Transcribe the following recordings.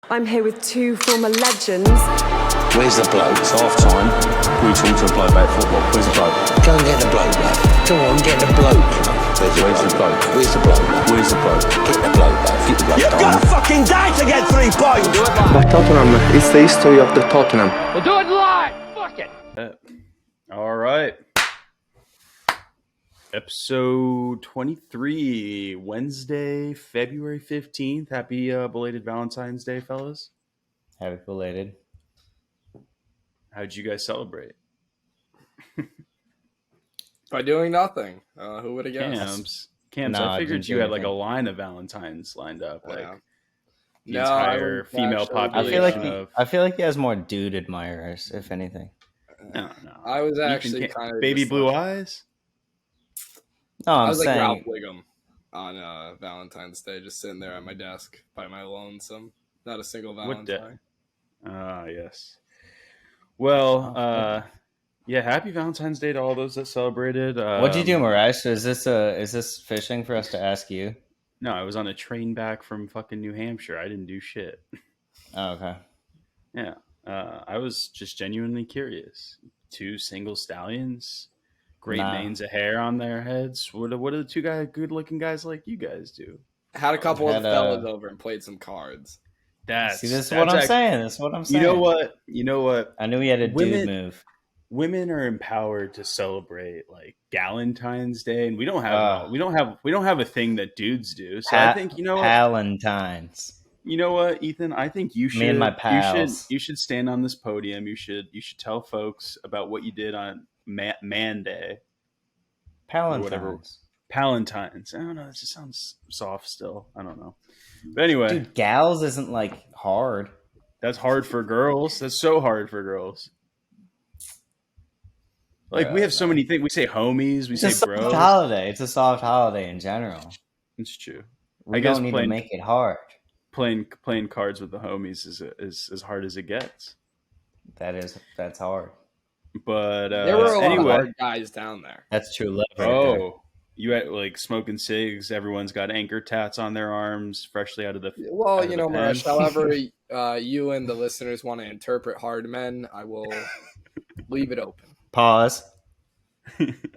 I'm here with two former legends. Where's the bloke? It's half time. We talk to a bloke about football. Where's the bloke? Go and get the bloke, love. Come on, get the bloke, love. Where's the bloke? Where's the bloke, love? Where's the bloke? Get the bloke, love. Get the bloke. You've got a fucking day to get 3 points! But Tottenham, it's the history of the Tottenham. We'll do it live! Fuck it! All right. Episode 23, Wednesday, February 15th. Happy belated Valentine's Day, fellas. Happy belated. How'd you guys celebrate? By doing nothing. Who would have guessed? Camps. No, I I figured didn't you do had like a anything. line of Valentines lined up, like the No, entire female actually- population. I feel like he has more dude admirers, if anything. No. I was Ethan actually Camp- kind of baby just blue like, eyes. No, I I'm was like saying Ralph Wiggum on Valentine's Day, just sitting there at my desk by my lonesome. Not a single What day? Valentine. Yes. Well, yeah. Happy Valentine's Day to all those that celebrated. what'd you do, Miresh? Is this fishing for us to ask you? No, I was on a train back from fucking New Hampshire. I didn't do shit. Oh, okay. Yeah. I was just genuinely curious. Two single stallions, great manes of hair on their heads. What do the two good-looking guys like you guys do? Had a couple Had, of fellas over and played some cards. That's See, this is what I'm saying. This is what I'm saying. You know what? I knew he had a dude move. Women are empowered to celebrate like Galentine's Day, and we don't have a thing that dudes do. So I think Palentines. You know what, Ethan? I think you should. Me and my pals. You should stand on this podium. You should tell folks about what you did on Man Day. Palentines. Whatever. Palentines. I don't know. It just sounds soft still. I don't know. But anyway, Dude, gals isn't like hard. that's hard for girls. That's so hard for girls. Like we have so many things. We say homies. We It's say a soft bros. holiday. It's a soft holiday in general. It's true. We I guess don't need to playing- make it hard. Playing cards with the homies is as hard as it gets. That's hard. But There were a lot of anyway, hard guys down there. That's true love right there. oh, you had like smoking cigs. Everyone's got anchor tats on their arms, freshly out of the. Well, out of you the know, pen. Miresh, however you and the listeners want to interpret hard men, I will leave it open. Pause.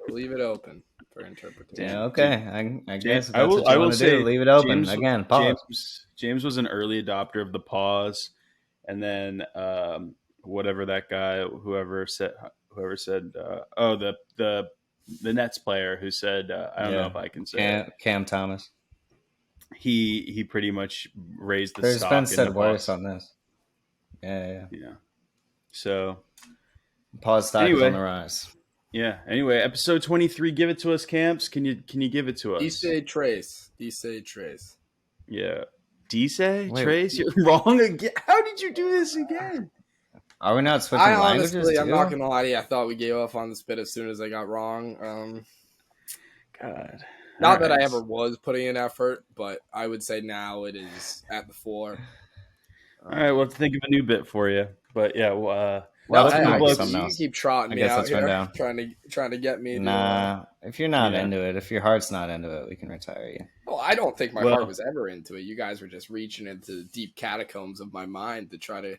Leave it open for interpretation. Yeah, okay. I guess if I that's will. what you I will want to say, do. Leave it open. James, Again, pause. James was an early adopter of the pause, and then whatever that guy, whoever said, the Nets player who said, I don't know if I can say it. Cam Thomas. He pretty much raised the There's stock. been in said the worse pause. on this. Yeah. So Pause stock is Anyway. on the rise. yeah. Anyway, episode 23. Give it to us, Camps. Can you give it to us? Dice Trace. Yeah. Dice? Wait. Trace? You're wrong again. How did you do this again? Are we not switching I languages? honestly, I'm too? not gonna lie to you. I thought we gave up on the spit as soon as I got wrong. God. Not that I Alright. ever was putting in effort, but I would say now it is at the floor. All right, well, think of a new bit for you. But yeah, Well, welcome I to like Blokes. something You else. keep trotting I me guess out that's one here, down. trying to get me. Nah, if you're not Yeah. into it, if your heart's not into it, we can retire you. Well, I don't think my Well- heart was ever into it. You guys were just reaching into the deep catacombs of my mind to try to,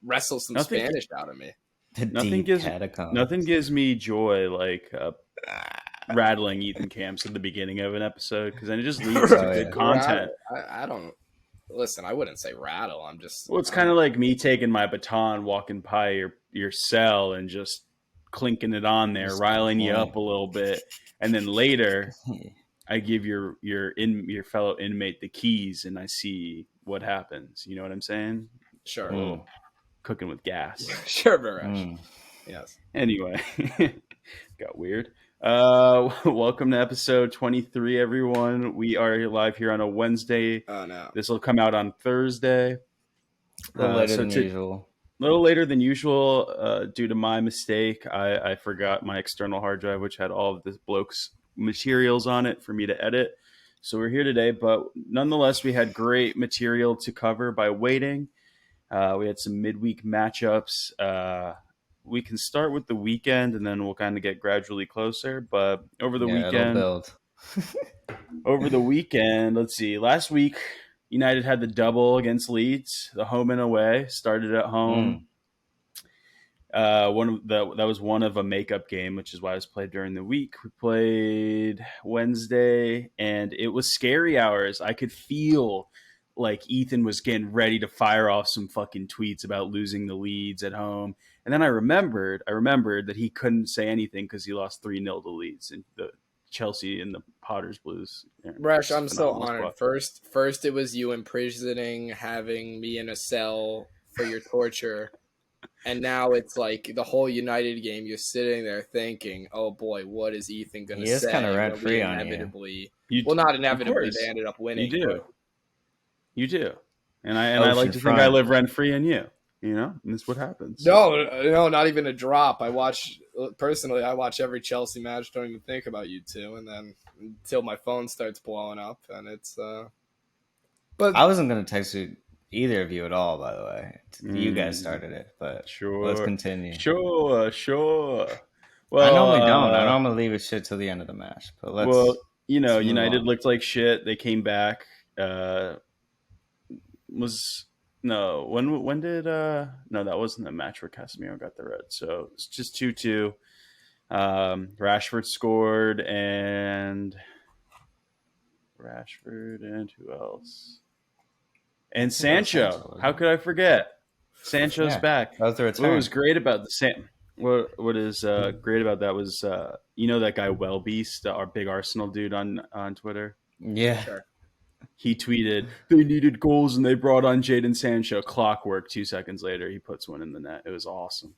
wrestle some Nothing- Spanish out of me. The Nothing deep gives- catacombs. Nothing gives me joy like rattling Ethan Camps at the beginning of an episode because then it just leads to Oh, good yeah. content. I don't listen. I wouldn't say rattle. I'm just. Well, it's kind of like me taking my baton, walking by your cell, and just clinking it on there, Just riling you point. up a little bit, and then later I give your fellow inmate the keys, and I see what happens. You know what I'm saying? sure, Mm. Cooking with gas. sure, Miresh. Mm. Yes. Anyway, got weird. Welcome to episode 23, everyone. We are live here on a Wednesday. Oh no. This will come out on Thursday. A little later so than usual. A little later than usual, due to my mistake. I forgot my external hard drive, which had all of this bloke's materials on it for me to edit. So we're here today, but nonetheless, we had great material to cover by waiting. We had some midweek matchups. We can start with the weekend, and then we'll kind of get gradually closer. But over the It'll weekend, build. let's see. Last week, United had the double against Leeds, the home and away. Started at home. That was one of a makeup game, which is why it was played during the week. We played Wednesday, and it was scary hours. I could feel like Ethan was getting ready to fire off some fucking tweets about losing the Leeds at home. And then I remembered that he couldn't say anything because he lost 3-0 to Leeds and the Chelsea and the Potters Blues. Rash, I'm so honored. First it was you imprisoning, having me in a cell for your torture. And now it's like the whole United game. You're sitting there thinking, "Oh boy, what is Ethan going to say?" He is kind of rent free on you. Well, not inevitably. They ended up winning. You do, and I like to think I live rent free in you. You know, and that's what happens. No, not even a drop. I watch every Chelsea match. Don't even think about you two, and then until my phone starts blowing up, and it's. But I wasn't going to text either of you at all, by the way. You guys started it, but sure. Let's continue. Sure. Well, I normally don't. I normally leave it shit till the end of the match. But United looked like shit. They came back. That wasn't the match where Casemiro got the red. So it's just 2-2. Rashford scored and who else? And Sancho. How could I forget? Sancho's back. That was the return. What was great about what is great about that was that guy Wellbeast, our big Arsenal dude on Twitter. Yeah. Sure. He tweeted, they needed goals and they brought on Jadon Sancho. Clockwork. 2 seconds later, he puts one in the net. It was awesome.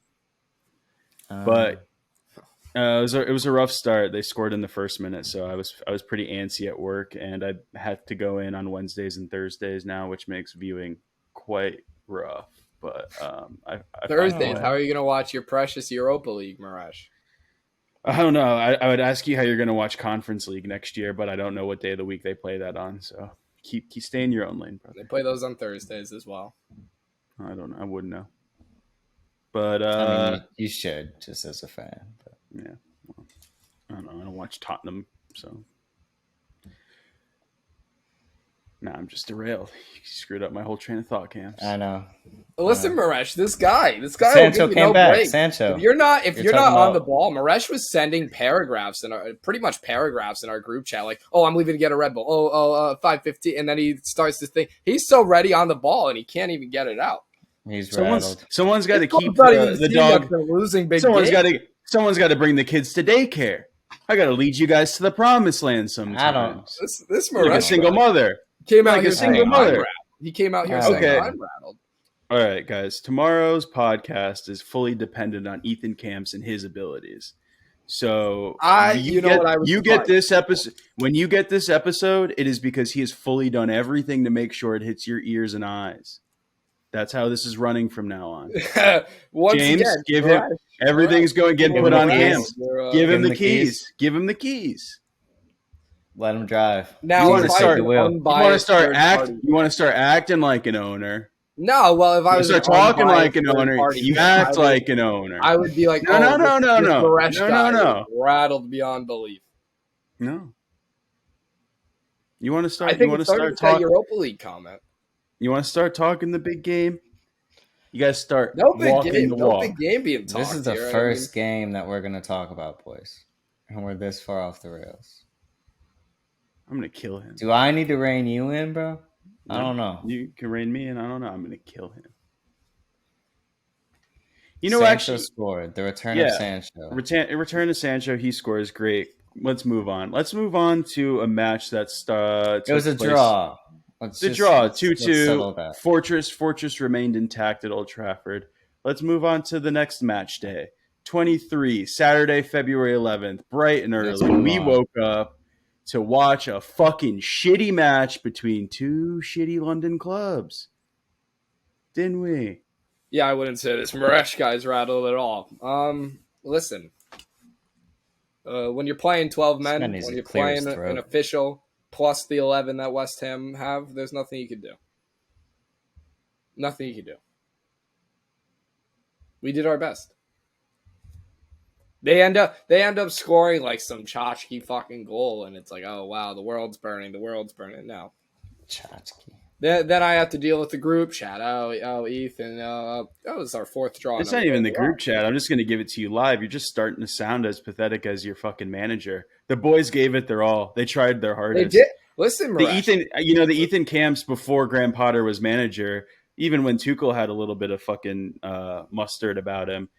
But it was a rough start. They scored in the first minute, so I was pretty antsy at work, and I had to go in on Wednesdays and Thursdays now, which makes viewing quite rough. But Thursdays, how are you going to watch your precious Europa League, Miresh? I don't know. I would ask you how you're going to watch Conference League next year, but I don't know what day of the week they play that on. So keep stay in your own lane, brother. They play those on Thursdays as well. I don't know. I wouldn't know. But I mean, you should, just as a fan. But. Yeah. Well, I don't know. I don't watch Tottenham, so. Nah, I'm just derailed. You screwed up my whole train of thought, Cam. I know. Listen, Miresh, this guy Sancho will give you came back. break. Sancho. If you're not on the ball, Miresh was sending paragraphs in our group chat, like, "Oh, I'm leaving to get a Red Bull. 5:15," and then he starts to think he's so ready on the ball and he can't even get it out. He's rattled. Someone's got to keep the dog. Losing big. Someone's got to bring the kids to daycare. I got to lead you guys to the promised land sometimes. I don't. This like a single mother. Came out like here a single mother. He came out here saying, "I'm rattled." All right, guys. Tomorrow's podcast is fully dependent on Ethan Camps and his abilities. So when you get this episode, it is because he has fully done everything to make sure it hits your ears and eyes. That's how this is running from now on. James, give him everything's getting put on Camps. Give him the keys. Give him the keys. Let him drive. Now you want to start acting like an owner. No, well, if I was start talking like an owner, you act like an owner. I would be like, no, rattled beyond belief. No. You want to start? I think it's starting with that Europa League comment. You want to start talking the big game? You guys start walking the walk. No big game being talked. This is the first game that we're going to talk about, boys, and we're this far off the rails. I'm going to kill him. Do I need to rein you in, bro? I don't know. You can rein me in. I don't know. I'm going to kill him. Sancho scored. The return of Sancho. Return of Sancho. He scores. Great. Let's move on. Let's move on to a match that's it was a draw. The draw, 2-2. Fortress remained intact at Old Trafford. Let's move on to the next match day. 23, Saturday, February 11th, bright and early. We woke up to watch a fucking shitty match between two shitty London clubs. Didn't we? Yeah, I wouldn't say this Miresh guy's rattled at all. Listen. When you're playing 12 men, when you're playing an official plus the 11 that West Ham have, there's nothing you can do. Nothing you can do. We did our best. They end up scoring like some tchotchke fucking goal, and it's like, oh wow, the world's burning. No. Tchotchke. Then I have to deal with the group chat. Oh, Ethan. That was our fourth draw. It's not even the group chat. I'm just going to give it to you live. You're just starting to sound as pathetic as your fucking manager. The boys gave it their all. They tried their hardest. They did. Listen, Miresh. The Ethan camps before Graham Potter was manager, even when Tuchel had a little bit of fucking mustard about him,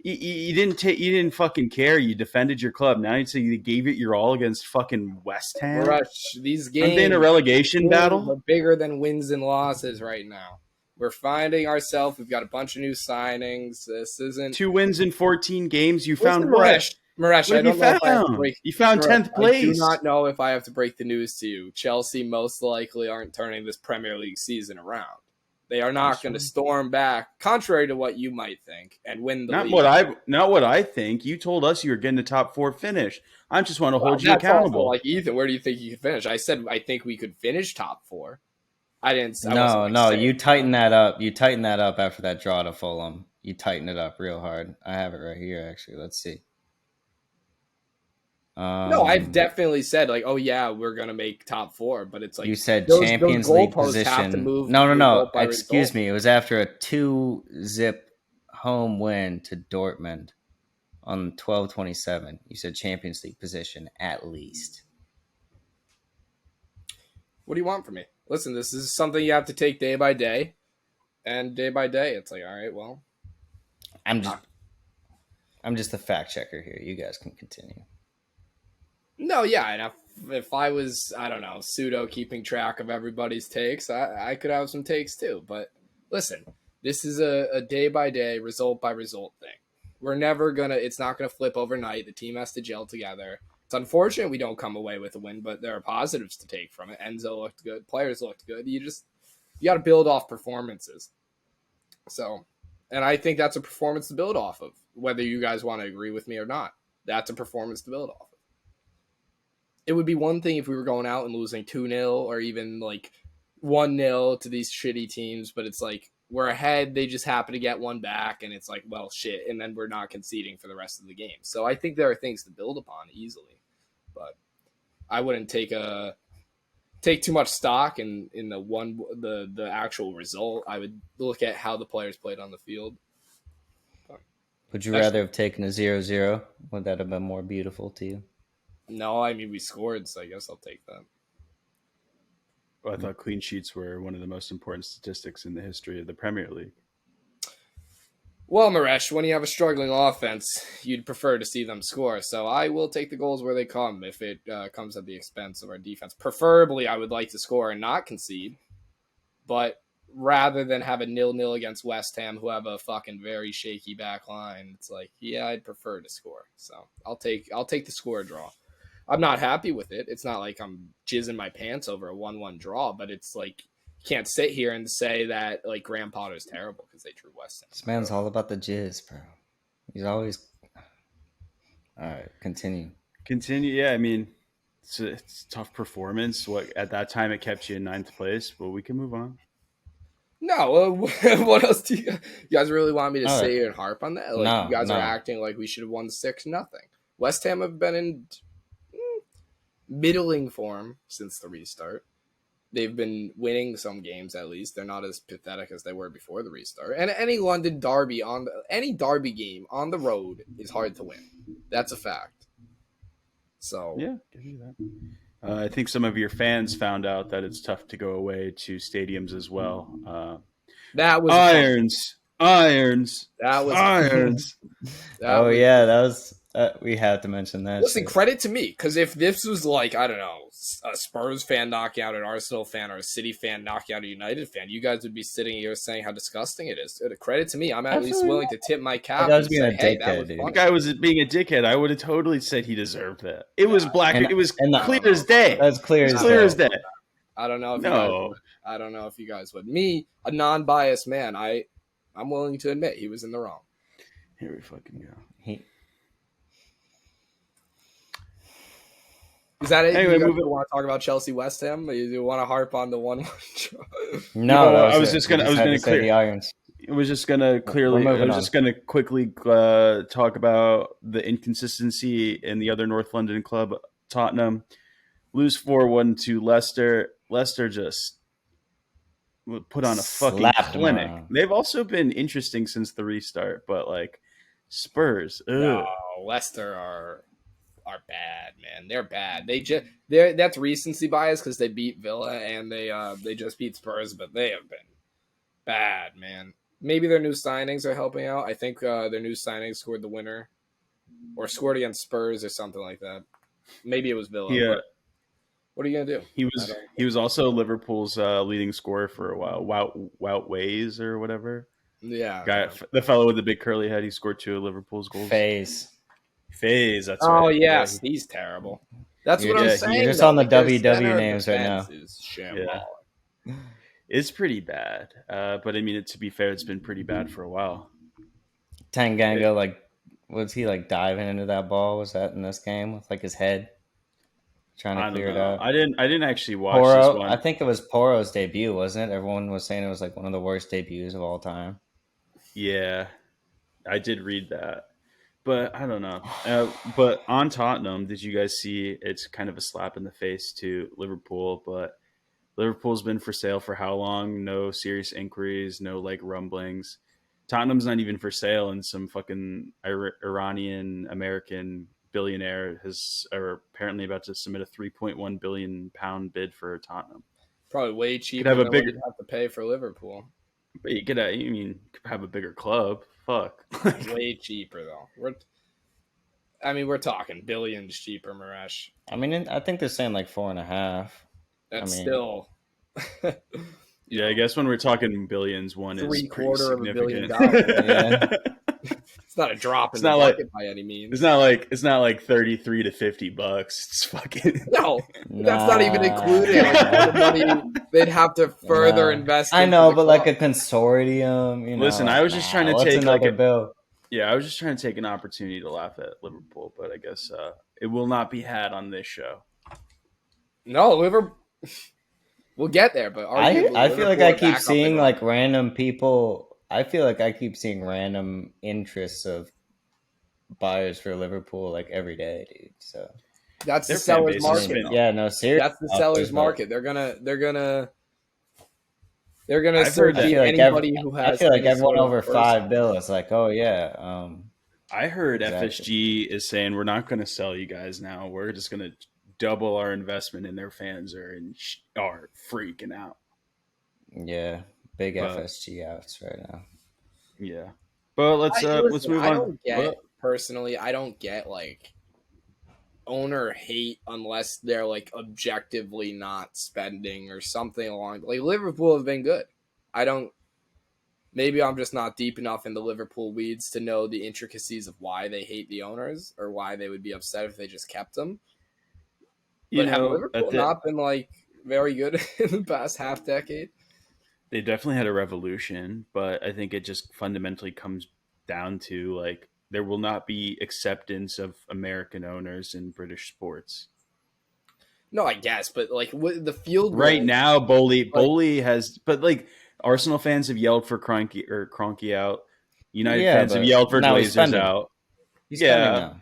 you didn't fucking care. You defended your club. Now you gave it your all against fucking West Ham. Miresh, these games aren't they in a relegation battle? Are bigger than wins and losses right now. We're finding ourselves. We've got a bunch of new signings. This isn't 2 wins in 14 games. You found Miresh. Miresh, I don't know if I have to break. You found 10th place. I do not know if I have to break the news to you. Chelsea most likely aren't turning this Premier League season around. They are not going to storm back, contrary to what you might think, and win the league. Not what I think. You told us you were getting a top 4 finish. I just want to hold you accountable. Like Ethan, where do you think you could finish? I said I think we could finish top 4. I didn't. No. You tighten that up. You tighten that up after that draw to Fulham. You tighten it up real hard. I have it right here. Actually, let's see. No, I've definitely said like, oh yeah, we're gonna make top 4, but it's like you said Champions League position. No. Excuse me. It was after a 2-0 home win to Dortmund on 12/27. You said Champions League position at least. What do you want from me? Listen, this is something you have to take day by day, and day by day, it's like, all right, well, I'm just the fact checker here. You guys can continue. No, yeah, and if I was, I don't know, pseudo keeping track of everybody's takes, I could have some takes too. But listen, this is a day by day, result by result thing. We're never it's not gonna flip overnight. The team has to gel together. It's unfortunate we don't come away with a win, but there are positives to take from it. Enzo looked good, players looked good. You got to build off performances. So, and I think that's a performance to build off of, whether you guys want to agree with me or not. That's a performance to build off of. It would be one thing if we were going out and losing 2-0 or even like 1-0 to these shitty teams, but it's like we're ahead, they just happen to get one back, and it's like, well, shit, and then we're not conceding for the rest of the game. So I think there are things to build upon easily, but I wouldn't take too much stock in the actual result. I would look at how the players played on the field. Would you rather have taken a 0-0? Would that have been more beautiful to you? No, I mean, we scored, so I guess I'll take that. Well, I thought clean sheets were one of the most important statistics in the history of the Premier League. Well, Miresh, when you have a struggling offense, you'd prefer to see them score. So I will take the goals where they come if it comes at the expense of our defense. Preferably, I would like to score and not concede. But rather than have a 0-0 against West Ham, who have a fucking very shaky back line, it's like, yeah, I'd prefer to score. So I'll take the score draw. I'm not happy with it. It's not like I'm jizzing my pants over a 1-1 draw, but it's like you can't sit here and say that like Graham Potter's terrible because they drew West Ham. This man's all about the jizz, bro. He's always all right. Continue. Yeah, I mean, it's a tough performance. What at that time it kept you in 9th place, but we can move on. No, what else do you guys really want me to say and harp on that? Like you guys are acting like we should have won 6-0. West Ham have been in middling form since the restart. They've been winning some games at least. They're not as pathetic as they were before the restart. And any London derby any derby game on the road is hard to win. That's a fact. So yeah, give you that. I think some of your fans found out that it's tough to go away to stadiums as well. That was irons. That was irons. That was. We have to mention that. Listen, credit to me, because if this was like, I don't know, a Spurs fan knocking out an Arsenal fan or a City fan knocking out a United fan, you guys would be sitting here saying how disgusting it is. Credit to me. I'm at least willing to tip my cap and say, hey, that was funny. The guy was being a dickhead. I would have totally said he deserved that. It was black. It was clear as day. That's clear as day. I don't know if you guys would. Me, a non-biased man, I'm willing to admit he was in the wrong. Here we fucking go. Is that it? Anyway, you want to talk about Chelsea West Ham? You want to harp on the 1-1 draw? No, I was just gonna clear the irons. I was just gonna quickly talk about the inconsistency in the other North London club, Tottenham. Lose 4-1 to Leicester. Leicester just put on a fucking Slapped clinic. him. They've also been interesting since the restart, but like Spurs, no, Leicester are bad, man. They're bad. That's recency bias because they beat Villa and they just beat Spurs, but they have been bad, man. Maybe their new signings are helping out. I think their new signings scored the winner, or scored against Spurs or something like that. Maybe it was Villa. Yeah. But what are you gonna do? He was also Liverpool's leading scorer for a while. Wout Ways or whatever. Yeah, the fellow with the big curly head. He scored 2 of Liverpool's goals. FaZe. That's right. Oh yes, he's terrible. That's what I'm saying. You're just on the WW names right now. Yeah. It's pretty bad. But I mean, to be fair, it's been pretty bad for a while. Tanganga, was he diving into that ball? Was that in this game with his head trying to clear it out? I didn't actually watch this one. I think it was Poro's debut, wasn't it? Everyone was saying it was one of the worst debuts of all time. Yeah, I did read that. But I don't know. But on Tottenham, did you guys see? It's kind of a slap in the face to Liverpool, but Liverpool's been for sale for how long? No serious inquiries, no rumblings. Tottenham's not even for sale, and some fucking Iranian American billionaire are apparently about to submit a £3.1 billion bid for Tottenham. Probably way cheaper than what you'd have to pay for Liverpool. But you could have a bigger club. Fuck. Way cheaper though. We're talking billions cheaper, Miresh. I think they're saying 4.5. That's still. Yeah, I guess when we're talking billions, one is $750 million. Yeah. It's not a drop in the bucket by any means. It's not like $33 to $50. It's fucking that's not even including the money they'd have to further invest. I know, but a consortium. Listen, I was just trying to take another bill. Yeah, I was just trying to take an opportunity to laugh at Liverpool, but I guess it will not be had on this show. No, Liverpool. We'll get there, but I feel like I keep seeing random people. I feel like I keep seeing random interests of buyers for Liverpool every day, dude. So that's the seller's market. Yeah, no, seriously, that's the seller's market. They're gonna search anybody who has. I feel like everyone over $5 billion is oh yeah. I heard FSG is saying we're not going to sell you guys now. We're just going to double our investment, and their fans are freaking out. Yeah, big FSG outs right now. Yeah, but let's move on. Personally, I don't get owner hate unless they're objectively not spending or something along. Liverpool have been good. Maybe I'm just not deep enough in the Liverpool weeds to know the intricacies of why they hate the owners or why they would be upset if they just kept them. But have Liverpool not been very good in the past half decade? They definitely had a revolution, but I think it just fundamentally comes down to there will not be acceptance of American owners in British sports. No, I guess, but the field right now, Bowley has, but Arsenal fans have yelled for Kroenke out. United fans have yelled for Glazers out. Yeah.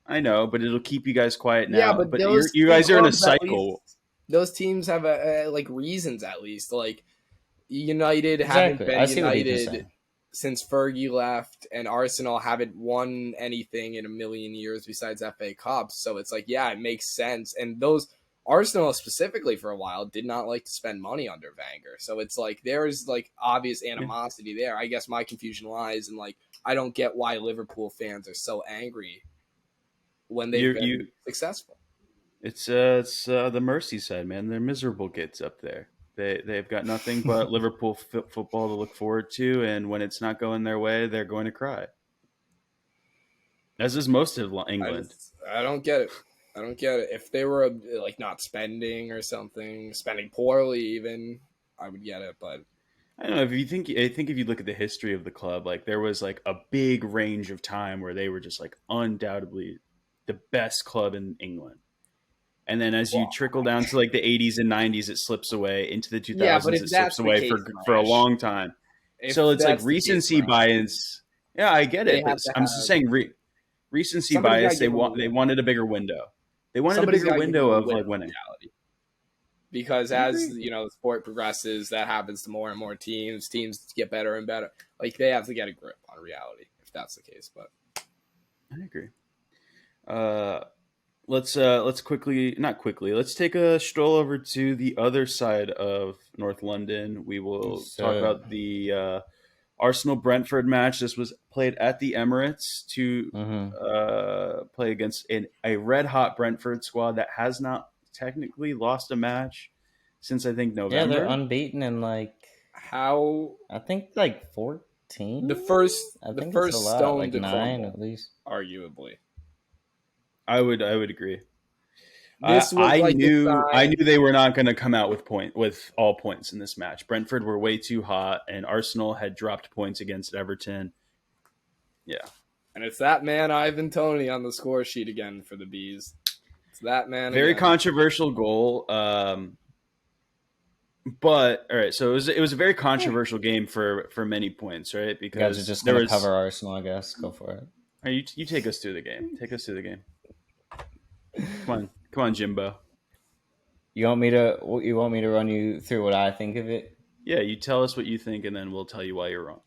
I know, but it'll keep you guys quiet now. Yeah, but you guys are in a cycle. Those teams have reasons at least. United haven't been United since Fergie left, and Arsenal haven't won anything in a million years besides FA Cups. So it's it makes sense. And those Arsenal specifically for a while did not like to spend money under Wenger. So it's there's obvious animosity there. I guess my confusion lies in I don't get why Liverpool fans are so angry when they've been successful. It's the Merseyside, man. They're miserable kids up there. They've got nothing but Liverpool football to look forward to, and when it's not going their way, they're going to cry. As is most of England. I don't get it. If they were not spending or something, spending poorly even, I would get it. But I don't know. I think if you look at the history of the club, there was a big range of time where they were just undoubtedly the best club in England. And then as you trickle down to the 80s and 90s, it slips away. Into the 2000s, it slips away for a long time. So it's recency bias. Yeah, I get it. I'm just saying recency bias. They wanted a bigger window. They wanted a bigger window of winning. because as the sport progresses, that happens to more and more teams. Teams get better and better. Like they have to get a grip on reality if that's the case. But I agree. Let's quickly, not quickly. Let's take a stroll over to the other side of North London. We will talk about the Arsenal Brentford match. This was played at the Emirates to play against a red hot Brentford squad that has not technically lost a match since I think November. Yeah, they're unbeaten in I think 14. The first stone like to 9 crumble, at least. arguably. I would agree. This was I knew they were not going to come out with all points in this match. Brentford were way too hot, and Arsenal had dropped points against Everton. Yeah, and it's that man Ivan Toney on the score sheet again for the Bees. It's that man. Very again. Controversial goal. But all right, so it was a very controversial game for many points, right? Because you guys are just going to cover Arsenal, I guess. Go for it. Right, you take us through the game. Take us through the game. Come on, Jimbo. You want me to run you through what I think of it? Yeah, you tell us what you think, and then we'll tell you why you're wrong.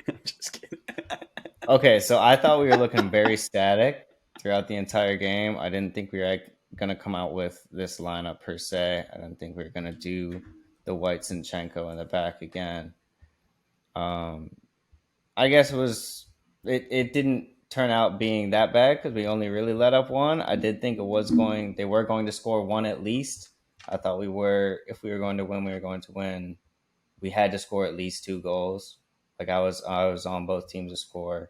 I'm just kidding. Okay, so I thought we were looking very static throughout the entire game. I didn't think we were going to come out with this lineup per se. I didn't think we were going to do the White Zinchenko in the back again. I guess it didn't turn out being that bad because we only really let up one. I did think they were going to score one at least. I thought if we were going to win, we were going to win. We had to score at least 2 goals. Like I was on both teams to score.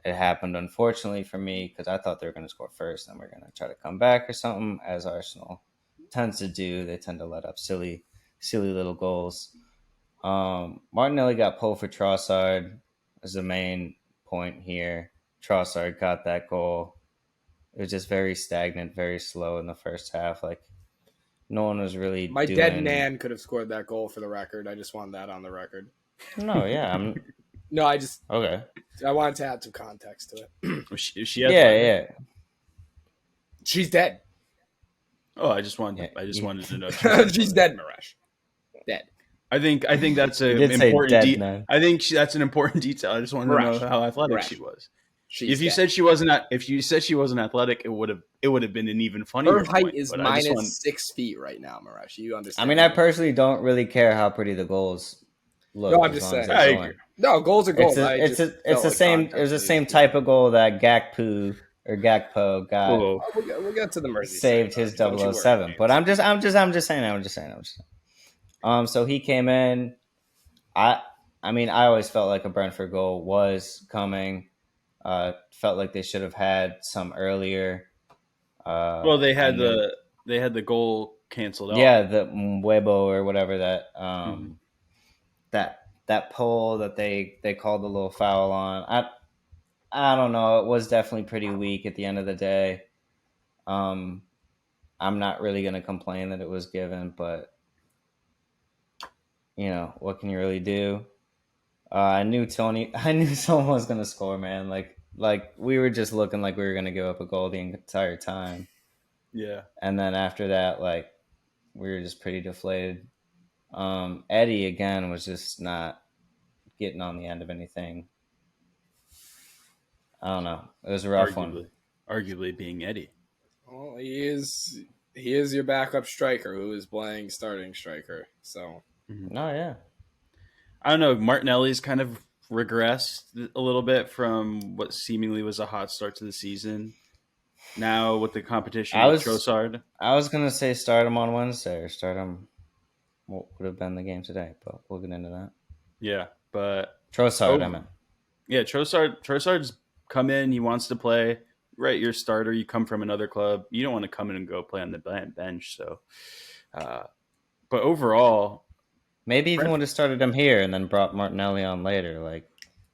It happened unfortunately for me because I thought they were going to score first and we're going to try to come back or something, as Arsenal tends to do. They tend to let up silly little goals. Martinelli got pulled for Trossard as the main point here. Trossard got that goal. It was just very stagnant, very slow in the first half. Like no one was really. My dead nan could have scored that goal for the record. I just want that on the record. No, yeah, No, I just okay. I wanted to add some context to it. Is she yeah. She's dead. Oh, I just wanted to know. She's dead, Miresh. Dead. I think that's an important. I think that's an important detail. I just wanted to know how athletic she was. If you said she wasn't athletic, it would have been an even funnier. Her height is minus 6 feet right now, Miresh. You understand? I mean, I personally don't really care how pretty the goals look. No, I'm just saying. I agree. No, goals are goals. It's the same. It was the same type of goal that Gakpo got. We'll get to the Mercy. Saved his 007. But I'm just saying. So he came in. I mean, I always felt like a Brentford goal was coming. Felt like they should have had some earlier. Well, they had the goal canceled out. Yeah, the Huevo or whatever that pole that they called the little foul on. I don't know. It was definitely pretty weak at the end of the day. I'm not really going to complain that it was given, but what can you really do? I knew someone was going to score, man. Like we were just looking like we were going to give up a goal the entire time. Yeah. And then after that, like we were just pretty deflated. Eddie again was just not getting on the end of anything. I don't know. It was a rough one. Arguably being Eddie. Well, he is your backup striker who is playing starting striker. So. No, yeah. I don't know. Martinelli's kind of regressed a little bit from what seemingly was a hot start to the season. Now with the competition with Trossard. I was going to say start him on Wednesday or start him what would have been the game today, but we'll get into that. Yeah, but Trossard, I meant. Yeah, Trossard's come in. He wants to play. Right, you're a starter. You come from another club. You don't want to come in and go play on the bench. So, but overall, maybe even would have started him here and then brought Martinelli on later. Like,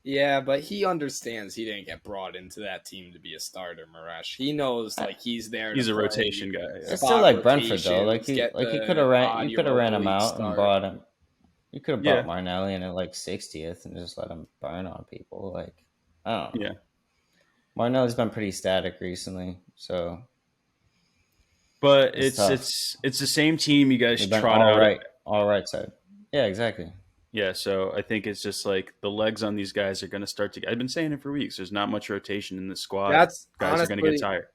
yeah, but he understands he didn't get brought into that team to be a starter, Miresh. He knows he's there. He's a rotation guy. Yeah. It's still like Brentford though. Like he could have ran him out and brought him. You could have brought Martinelli in at 60th and just let him burn on people. Like, I don't know. Yeah. Martinelli's been pretty static recently, so But it's the same team you guys trot out. All right side. Yeah, exactly. Yeah, so I think it's just like the legs on these guys are going to start to. I've been saying it for weeks. There's not much rotation in the squad. That's guys honestly, are going to get tired.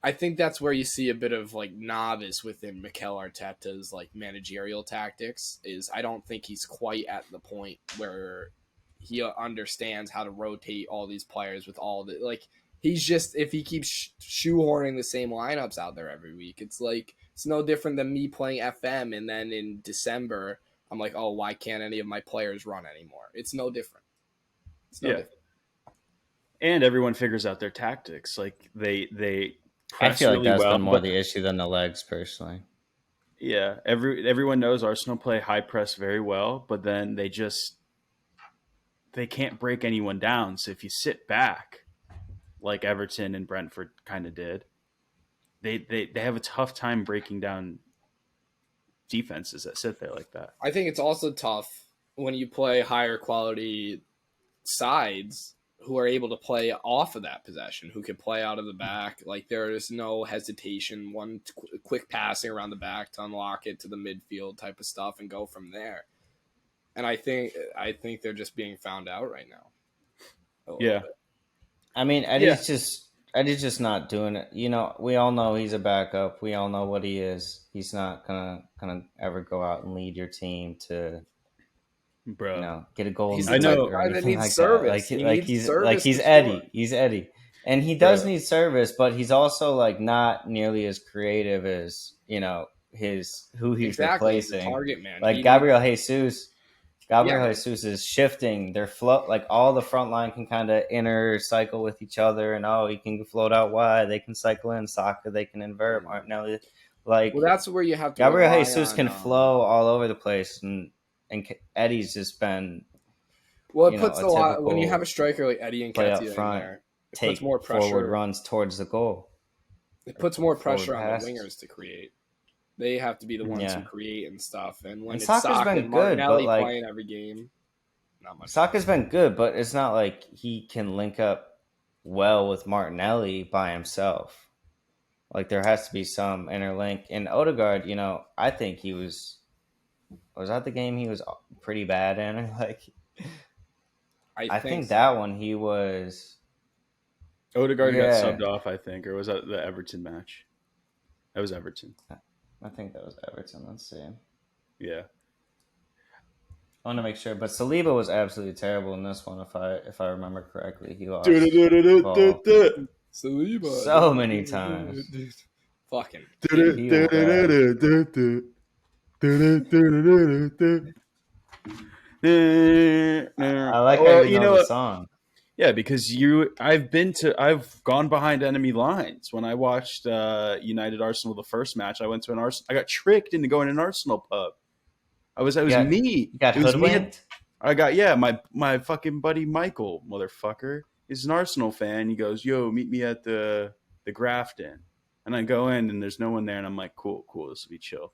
I think that's where you see a bit of like novice within Mikel Arteta's like managerial tactics. Is I don't think he's quite at the point where he understands how to rotate all these players with all the like. He's just if he keeps shoehorning the same lineups out there every week, it's like it's no different than me playing FM and then in December I'm like, oh, why can't any of my players run anymore? It's no different. It's no different. And everyone figures out their tactics. Like they I feel like that's been more the issue than the legs, personally. Yeah, everyone knows Arsenal play high press very well, but then they can't break anyone down. So if you sit back, like Everton and Brentford kind of did, they have a tough time breaking down defenses that sit there like that. I think it's also tough when you play higher quality sides who are able to play off of that possession, who can play out of the back. Like there is no hesitation, one quick passing around the back to unlock it to the midfield type of stuff and go from there. And I think they're just being found out right now. Yeah. I mean, Eddie's just not doing it. You know, we all know he's a backup. We all know what he is. He's not gonna ever go out and lead your team to, get a goal. He's the type of guy that needs service. He's Eddie. He's Eddie, and he does need service, but he's also like not nearly as creative as who he's replacing. He's the target man. Like Gabriel Jesus. Jesus is shifting their flow. Like all the front line can kind of inner cycle with each other, and he can float out wide. They can cycle in Saka. They can invert Martinelli. Like, well, that's where you have to. Gabriel Jesus can flow all over the place, and Eddie's just been. Well, it puts a lot when you have a striker like Eddie and Nketiah in there. It puts more pressure. Forward runs towards the goal. It puts more pressure on the wingers to create. They have to be the ones who create and stuff. And when it's Saka and Martinelli playing every game, not much. Saka's been good, but it's not like he can link up well with Martinelli by himself. Like there has to be some interlink. And Odegaard, I think he was that the game he was pretty bad in? Like I think that one he was. Odegaard got subbed off, I think, or was that the Everton match? That was Everton. I think that was Everton. Let's see. Yeah. I want to make sure, but Saliba was absolutely terrible in this one. If I remember correctly, he lost Saliba so many times. Fucking. I like how you know the song. Yeah, because I've gone behind enemy lines. When I watched United Arsenal the first match, I went to I got tricked into going to an Arsenal pub. It was me. You got hoodwinked? I got my fucking buddy Michael, motherfucker, is an Arsenal fan. He goes, "Yo, meet me at the Grafton." And I go in and there's no one there, and I'm like, cool, this will be chill.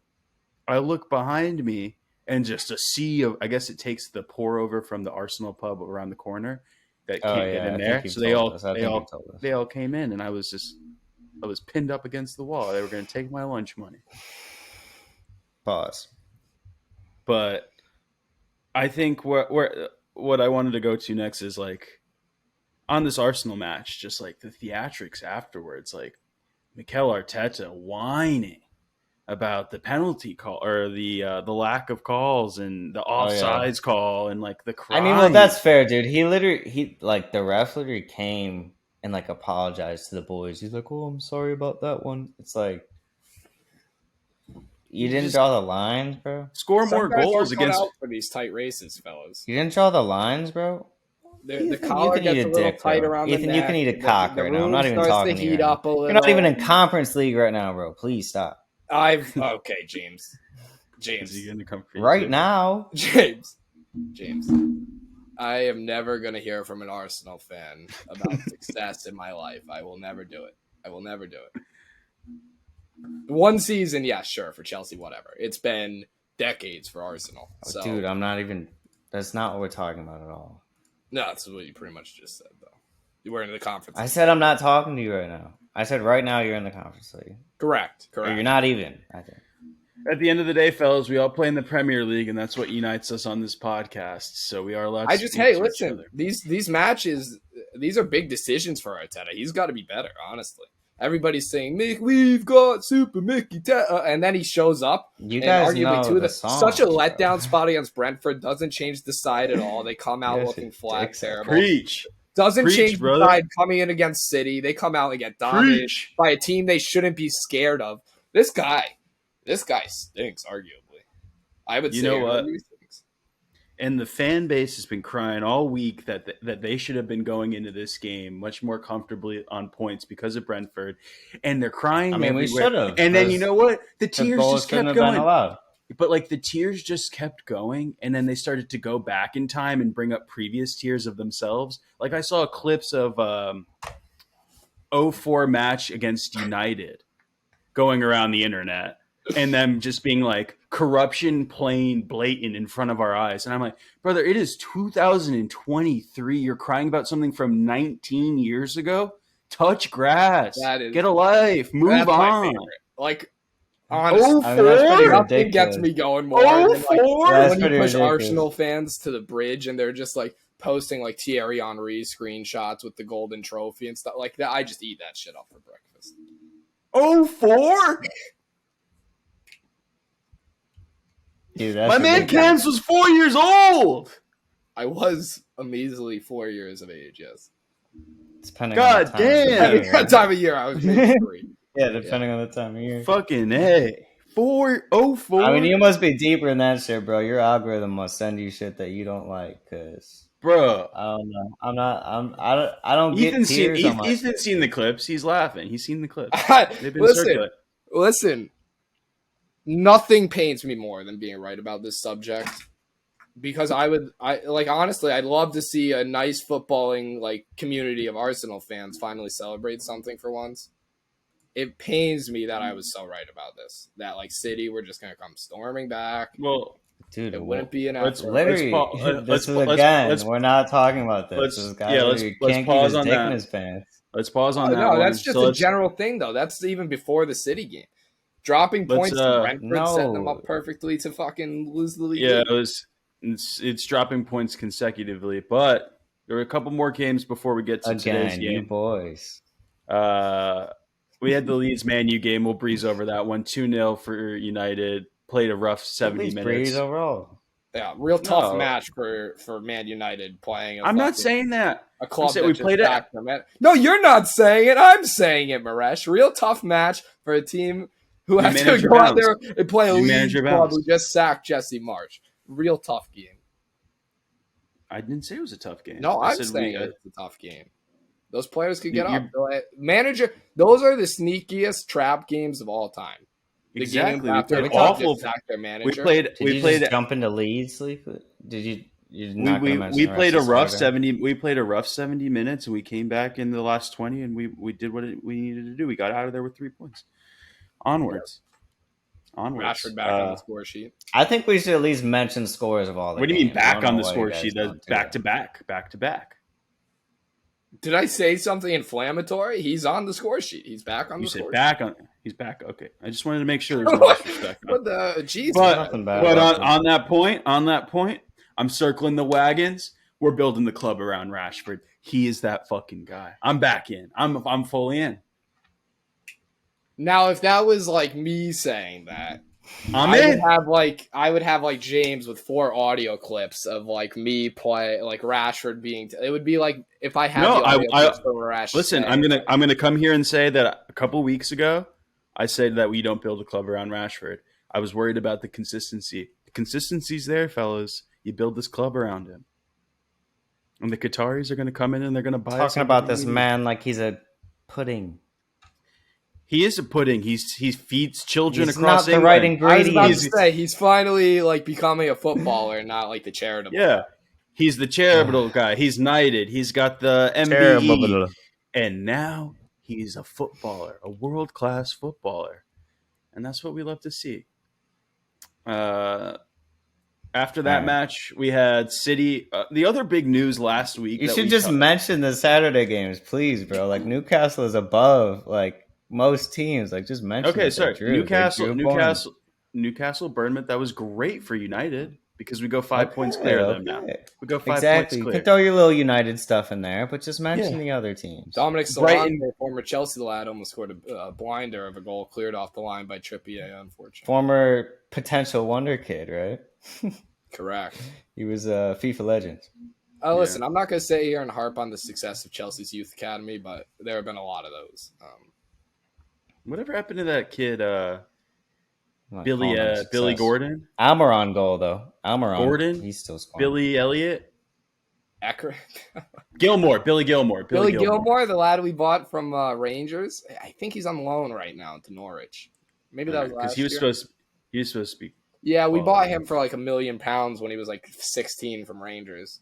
I look behind me and just a sea of, I guess it takes the pour over from the Arsenal pub around the corner that can't get in there. So they all came in, and I was pinned up against the wall. They were going to take my lunch money. Pause. But I think what I wanted to go to next is like on this Arsenal match, just like the theatrics afterwards, like Mikel Arteta whining about the penalty call or the lack of calls and the offsides call and like the crying. I mean, well, that's fair, dude. He like the ref literally came and like apologized to the boys. He's like, "Oh, I'm sorry about that one." It's like you didn't draw the lines, bro. Score more goals against out for these tight races, fellas. You didn't draw the lines, bro. The collar gets a little tight around Ethan, the neck. you can eat a cock right now. I'm not even talking to you. You're not even in Conference League right now, bro. Please stop. Okay, James. Is he gonna come for you right too? now? James. I am never gonna hear from an Arsenal fan about success in my life. I will never do it. One season, yeah, sure, for Chelsea, whatever. It's been decades for Arsenal. So. Dude, I'm not even. That's not what we're talking about at all. No, that's what you pretty much just said, though. You were in the conference. I said I'm not talking to you right now. I said right now you're in the Conference League. Correct. Or you're not even, I think. At the end of the day, fellas, we all play in the Premier League, and that's what unites us on this podcast. So we are allowed to speak to each other. These matches, these are big decisions for Arteta. He's got to be better, honestly. Everybody's saying, we've got Super Mickey. And then he shows up. You guys know the song, such a letdown spot against Brentford. Doesn't change the side at all. They come out looking flat, terrible. Preach. Doesn't change the side coming in against City. They come out and get dominated by a team they shouldn't be scared of. This guy stinks, arguably. I would say. You know what? And the fan base has been crying all week that they should have been going into this game much more comfortably on points because of Brentford. And they're crying everywhere. We should have. And then you know what? The tears just kept going. But like the tears just kept going, and then they started to go back in time and bring up previous tears of themselves. Like I saw clips of 0-4 match against United going around the internet. And them just being like corruption plain blatant in front of our eyes. And I'm like, brother, it is 2023. You're crying about something from 19 years ago? Touch grass. Get a life. Move on. Like, honestly, nothing gets me going more than like, when you push Arsenal fans to the bridge and they're just like posting like Thierry Henry screenshots with the golden trophy and stuff like that. I just eat that shit up for breakfast. 0-4? Dude, my man Cans was 4 years old. I was a measly 4 years of age, yes. Depending on the time of year, I was maybe 3. Yeah, depending on the time of year. Fucking A. 4-0-4. I mean, you must be deeper than that shit, bro. Your algorithm must send you shit that you don't like, cause bro, I don't know. I don't get tears on my Ethan's seen the clips. He's laughing. He's seen the clips. They've been circulating. Listen. Nothing pains me more than being right about this subject, because honestly, I'd love to see a nice footballing like community of Arsenal fans finally celebrate something for once. It pains me that I was so right about this. That like City were just gonna come storming back. Well, dude, it wouldn't be an effort. We're not talking about this. Let's pause on that. Let's pause on that. No, that's just a general thing, though. That's even before the City game. Dropping points to Brentford, setting them up perfectly to fucking lose the league. Yeah, it's dropping points consecutively, but there were a couple more games before we get to today's game. You boys. We had the Leeds Man U game. We'll breeze over that one. 2-0 for United. Played a rough 70 minutes. Breeze overall. Yeah, real tough match for Man United playing. I'm not saying that. A club that we played it. No, you're not saying it. I'm saying it, Miresh. Real tough match for a team who has to go out there and play a league club who just sacked Jesse Marsch. Real tough game. I didn't say it was a tough game. No, I'm saying it's a tough game. Those players could get up. Manager, those are the sneakiest trap games of all time. Exactly. We played awful. Their manager. We played jump into leads. Did you? We played a rough 70. We played a rough 70 minutes, and we came back in the last 20, and we did what we needed to do. We got out of there with 3 points. Onwards. Rashford back on the score sheet. I think we should at least mention scores of all the What do you mean back on the score sheet? That's back to back. Did I say something inflammatory? He's on the score sheet. He's back on the score sheet. He's back. Okay. I just wanted to make sure there's no disrespect. But on that point, I'm circling the wagons. We're building the club around Rashford. He is that fucking guy. I'm back in. I'm fully in. Now, if that was like me saying that, I would have like James with 4 audio clips of like me play like Rashford being. It would be like if I had clips for Rashford. Listen, I'm gonna come here and say that a couple weeks ago, I said that we don't build a club around Rashford. I was worried about the consistency. The consistency's there, fellas. You build this club around him, and the Qataris are gonna come in and they're gonna buy. Talking about this man like he's a pudding. He is a pudding. He feeds children he's across not the England. right ingredient. I was about to say, he's finally like becoming a footballer, not like the charitable. Yeah, he's the charitable guy. He's knighted. He's got the MBE, and now he's a footballer, a world-class footballer, and that's what we love to see. After that match, we had City. The other big news last week. You should just mention the Saturday games, please, bro. Like Newcastle is above. Like most teams. Like, just mention. Okay, that sorry. they drew. Newcastle, Bournemouth. That was great for United because we go 5 points clear of them now. We go 5 points exactly. clear. You can throw your little United stuff in there, but just mention the other teams. Dominic Solanke, former Chelsea lad, almost scored a blinder of a goal cleared off the line by Trippier, unfortunately. Former potential wonder kid, right? Correct. He was a FIFA legend. Oh, listen, I'm not going to sit here and harp on the success of Chelsea's youth academy, but there have been a lot of those. Whatever happened to that kid, Billy Gordon? Almiron goal, though. Almiron. Gordon? He's still scoring. Billy Elliott? Ecker. Billy Gilmore. Billy Gilmore, the lad we bought from Rangers. I think he's on loan right now to Norwich. Maybe that was last year. Because he was supposed to be. Yeah, we bought him for like £1 million when he was like 16 from Rangers.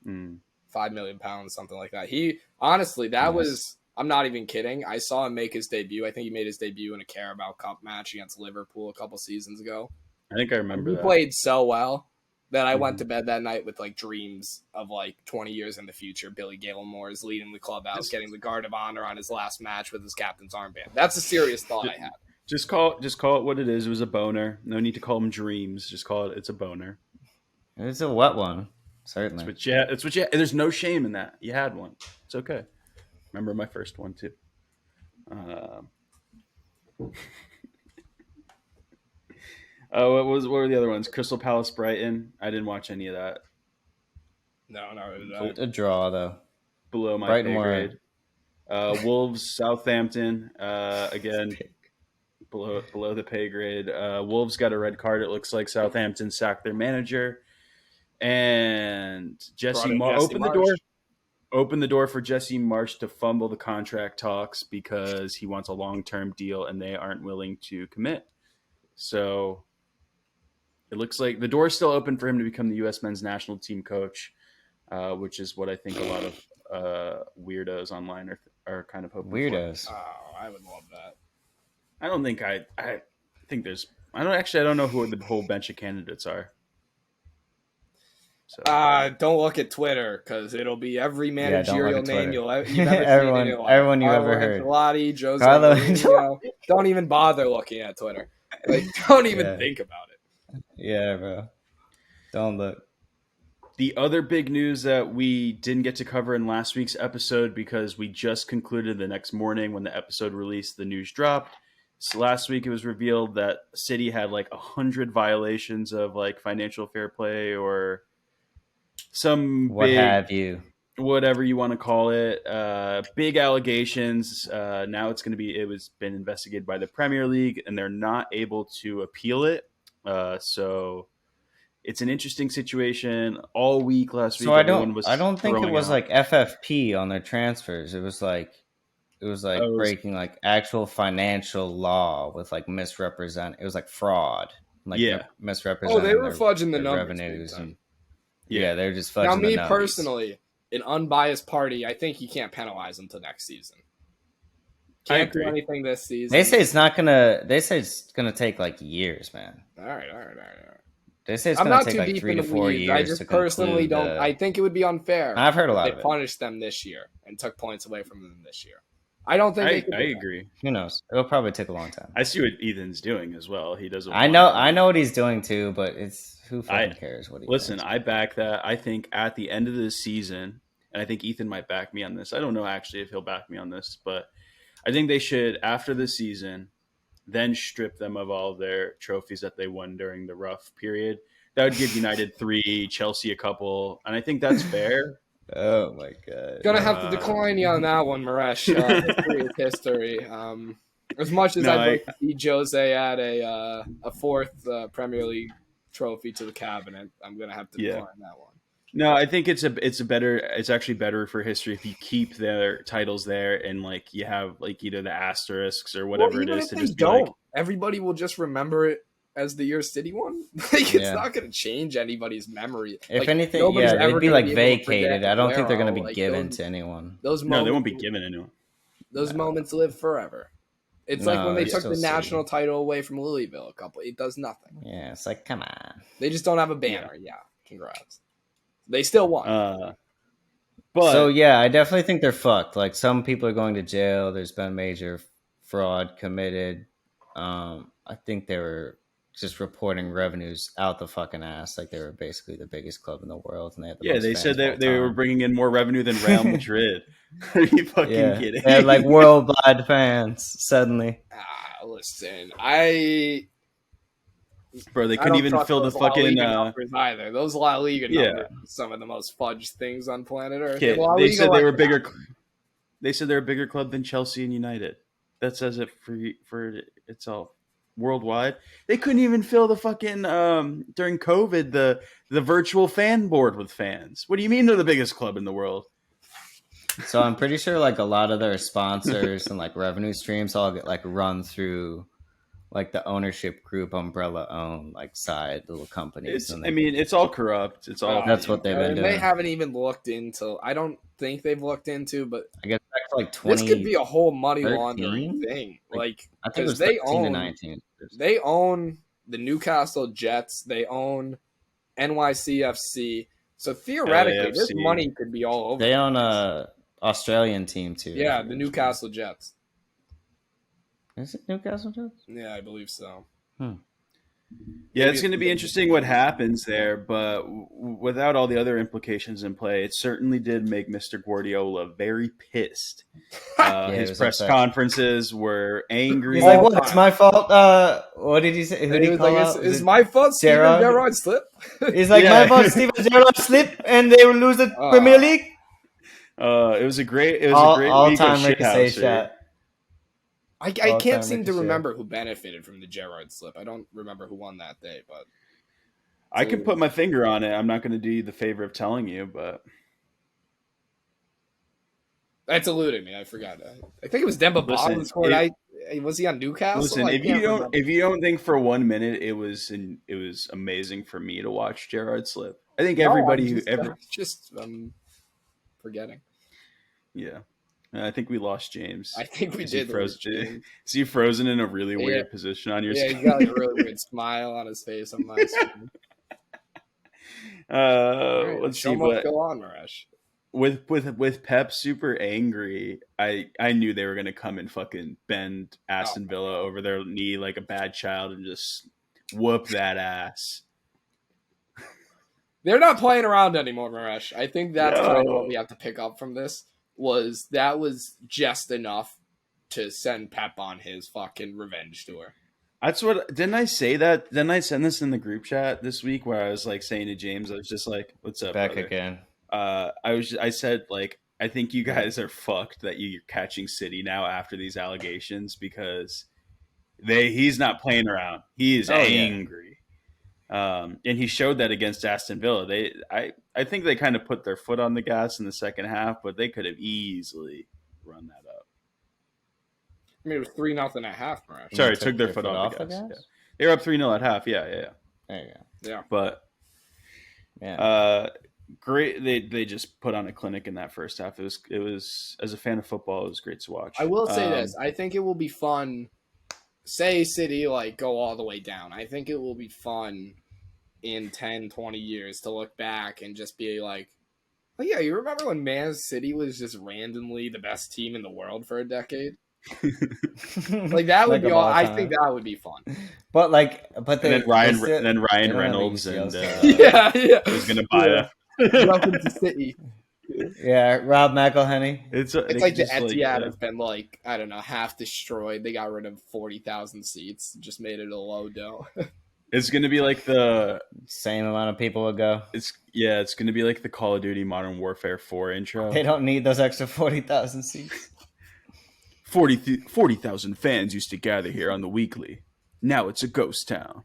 £5 million, something like that. He honestly, that was. I'm not even kidding. I saw him make his debut. I think he made his debut in a Carabao Cup match against Liverpool a couple seasons ago. I think I remember that. He played so well that I went to bed that night with like dreams of like 20 years in the future. Billy Gilmore is leading the clubhouse, getting the Guard of Honor on his last match with his captain's armband. That's a serious thought I had. Just call it what it is. It was a boner. No need to call them dreams. Just call it's a boner. It's a wet one, certainly. It's what you. There's no shame in that. You had one. It's okay. Remember my first one too. What were the other ones? Crystal Palace, Brighton. I didn't watch any of that. No. A draw though. Below my Brighton pay grade. Wolves, Southampton. Again, below the pay grade. Wolves got a red card. It looks like Southampton sacked their manager, and Jesse Marsh opened the door for Jesse Marsh to fumble the contract talks because he wants a long-term deal and they aren't willing to commit. So it looks like the door is still open for him to become the U.S. men's national team coach, which is what I think a lot of weirdos online are kind of hoping weirdos. for. Oh, I would love that. I don't think I think there's – I don't know who the whole bench of candidates are. So. Don't look at Twitter because it'll be every managerial name you've ever seen in your life. Everyone you ever heard. Ancelotti, Jose Mourinho. Don't even bother looking at Twitter. Like, don't even think about it. Yeah, bro. Don't look. The other big news that we didn't get to cover in last week's episode because we just concluded the next morning when the episode released, the news dropped. So last week it was revealed that City had like 100 violations of like financial fair play or some whatever you want to call it, big allegations. Now it was been investigated by the Premier League and they're not able to appeal it. So it's an interesting situation all week last week. So I don't think it was like FFP on their transfers. It was like breaking like actual financial law with like it was like fraud. Like misrepresenting. Oh, they were fudging the numbers revenues and they're just fudging. Now, me personally, an unbiased party, I think you can't penalize them till next season. Can't do anything this season. They say it's not gonna. They say it's gonna take like years, man. All right. They say it's gonna take like 3 to 4 years. I just personally don't. I think it would be unfair. I've heard a lot of it. They punished them this year and took points away from them this year. I don't think. I agree. Who knows? It'll probably take a long time. I see what Ethan's doing as well. He doesn't. I know what he's doing too, but it's who fucking cares what he listen. thinks. I back that. I think at the end of the season, and I think Ethan might back me on this. I don't know actually if he'll back me on this, but I think they should after the season, then strip them of all of their trophies that they won during the rough period. That would give United 3, Chelsea a couple, and I think that's fair. Oh my god! Gonna have to decline you on that one, Miresh. History. As much as I'd like to see Jose add a fourth Premier League trophy to the cabinet, I'm gonna have to decline that one. No, I think it's actually better for history if you keep their titles there and like you have like either the asterisks or whatever it is to just don't. Everybody will just remember it as the year City won. Like, it's not going to change anybody's memory. If like, anything, they'd be like vacated. I don't think they're going to be given to anyone. No, they won't be given anyone. Those moments live forever. It's like when they took the national title away from Louisville it does nothing. Yeah, it's like, come on. They just don't have a banner. Yeah, congrats. They still won. So, yeah, I definitely think they're fucked. Like, some people are going to jail. There's been major fraud committed. I think they were just reporting revenues out the fucking ass, like they were basically the biggest club in the world, and they had the most they fans said of all they were time. bringing in more revenue than Real Madrid. Are you fucking kidding? They had like worldwide fans suddenly. Listen, Bro, they couldn't even fill the fucking numbers either. Those La Liga numbers, are some of the most fudged things on planet Earth. They said they were bigger. They said they're a bigger club than Chelsea and United. That says it for itself. Worldwide, they couldn't even fill the fucking during COVID the virtual fan board with fans. What do you mean they're the biggest club in the world? So I'm pretty sure like a lot of their sponsors and like revenue streams all get like run through like the ownership group umbrella owned like side little companies. It's all corrupt. It's all that's what they've been doing. They haven't even looked into. I don't think they've looked into, but I guess back to like 20. This could be a whole money laundering thing. Like I think it was 13 to 19. They own the Newcastle Jets. They own NYCFC. So theoretically, LAFC. this money could be all over. They own a Australian team too. Yeah, the Newcastle Jets. Is it Newcastle Jets? Yeah, I believe so. Yeah, it's going to be interesting what happens there, but without all the other implications in play, it certainly did make Mr. Guardiola very pissed. His press conferences were angry. He's like, "What? It's my fault." What did he say? Who did he call out? It's my fault. Steven Gerrard slip. He's like, "My fault. Steven Gerrard slip, and they will lose the Premier League." It was a great all-time Ricochet shot. I can't seem to remember who benefited from the Gerrard slip. I don't remember who won that day, but I can put my finger on it. I'm not going to do you the favor of telling you, but that's eluding me. I forgot. I think it was Demba Ba who scored. Was he on Newcastle? Listen, if you don't think for 1 minute it was amazing for me to watch Gerrard slip. I think everybody forgetting. Yeah. I think we lost James. I think we did. Is he frozen in a really weird position on your screen? Yeah, he's got like a really weird smile on his face on my screen. Let's see what go on, Miresh. With Pep super angry, I knew they were gonna come and fucking bend Aston Villa over their knee like a bad child and just whoop that ass. They're not playing around anymore, Miresh. I think that's kind of what we have to pick up from this. That was just enough to send Pep on his fucking revenge tour. That's what didn't I say that? Didn't I send this in the group chat this week where I was like saying to James, I was just like, "What's up, back brother?" again? I said like, I think you guys are fucked that you're catching City now after these allegations because he's not playing around. He is angry. And he showed that against Aston Villa. I think they kind of put their foot on the gas in the second half, but they could have easily run that up. I mean, it was 3-0 at half, Miresh. Sorry, took their foot off the gas. Yeah. They were up 3-0 at half. Yeah. There you go. Yeah. But great. They just put on a clinic in that first half. It was as a fan of football, it was great to watch. I will say this. I think it will be fun. Say City go all the way down. I think it will be fun in 10, 20 years to look back and just be like, oh yeah, you remember when Man City was just randomly the best team in the world for a decade? That would be all. I think that would be fun. But then Ryan Reynolds and who's gonna buy that? Welcome to City. Yeah, Rob McElhenney. It's like the Etihad has been I don't know, half destroyed. They got rid of 40,000 seats, just made it a low dough. It's gonna be like the same amount of people would go. It's gonna be like the Call of Duty Modern Warfare 4 intro. They don't need those extra 40,000 seats. 40,000 fans used to gather here on the weekly. Now it's a ghost town.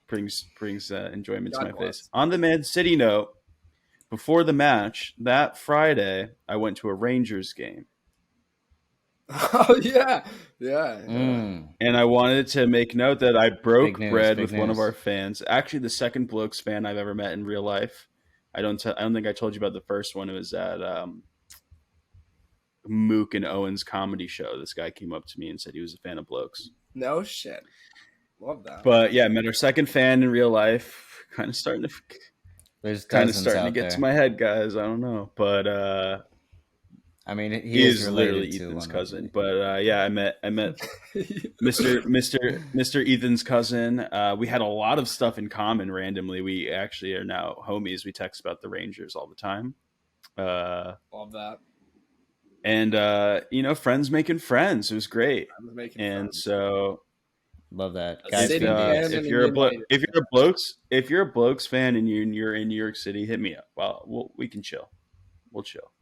Brings enjoyment to my face. On the Man City note, before the match that Friday, I went to a Rangers game. Oh yeah. And I wanted to make note that I broke bread with one of our fans. Actually, the second Blokes fan I've ever met in real life. I don't think I told you about the first one. It was at Mook and Owen's comedy show. This guy came up to me and said he was a fan of Blokes. No shit. Love that. But yeah, I met our second fan in real life. Kind of starting to get to my head, guys. I don't know, but I mean, he is literally Ethan's cousin. But I met Mr. Ethan's cousin. We had a lot of stuff in common randomly. We actually are now homies. We text about the Rangers all the time. Love that. And friends making friends. It was great. Friends. So love that. Guys, if you're a Blokes fan and you're in New York City, hit me up. Well, we can chill. We'll chill.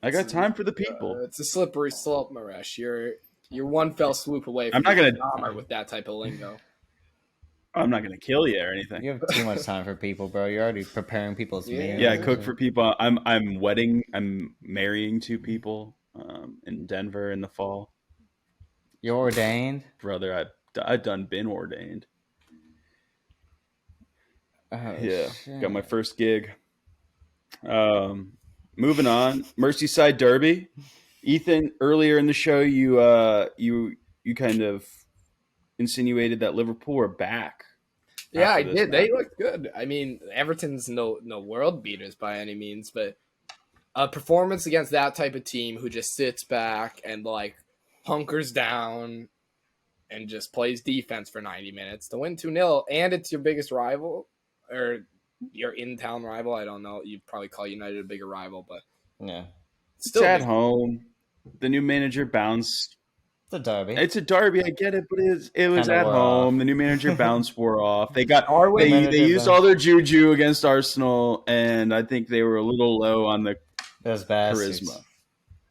I got time for the people. It's a slippery slope, Miresh. You're one fell swoop away from I'm not gonna bomber with that type of lingo. I'm not gonna kill you or anything. You have too much time for people, bro. You're already preparing people's meals. Yeah, I cook for people. I'm marrying 2 people in Denver in the fall. You're ordained? Brother, I've been ordained. Oh, yeah, shit. Got my first gig. Moving on, Merseyside Derby. Ethan, earlier in the show, you kind of insinuated that Liverpool are back. Yeah, I did. They looked good. I mean, Everton's no world beaters by any means, but a performance against that type of team who just sits back and like hunkers down and just plays defense for 90 minutes to win 2-0, and it's your biggest rival or your in-town rival. I don't know. You'd probably call United a bigger rival, but yeah, it's at home. The new manager bounced. It's a derby. It's a derby. I get it, but it was at home. The new manager bounce wore off. They used all their juju against Arsenal, and I think they were a little low on the charisma.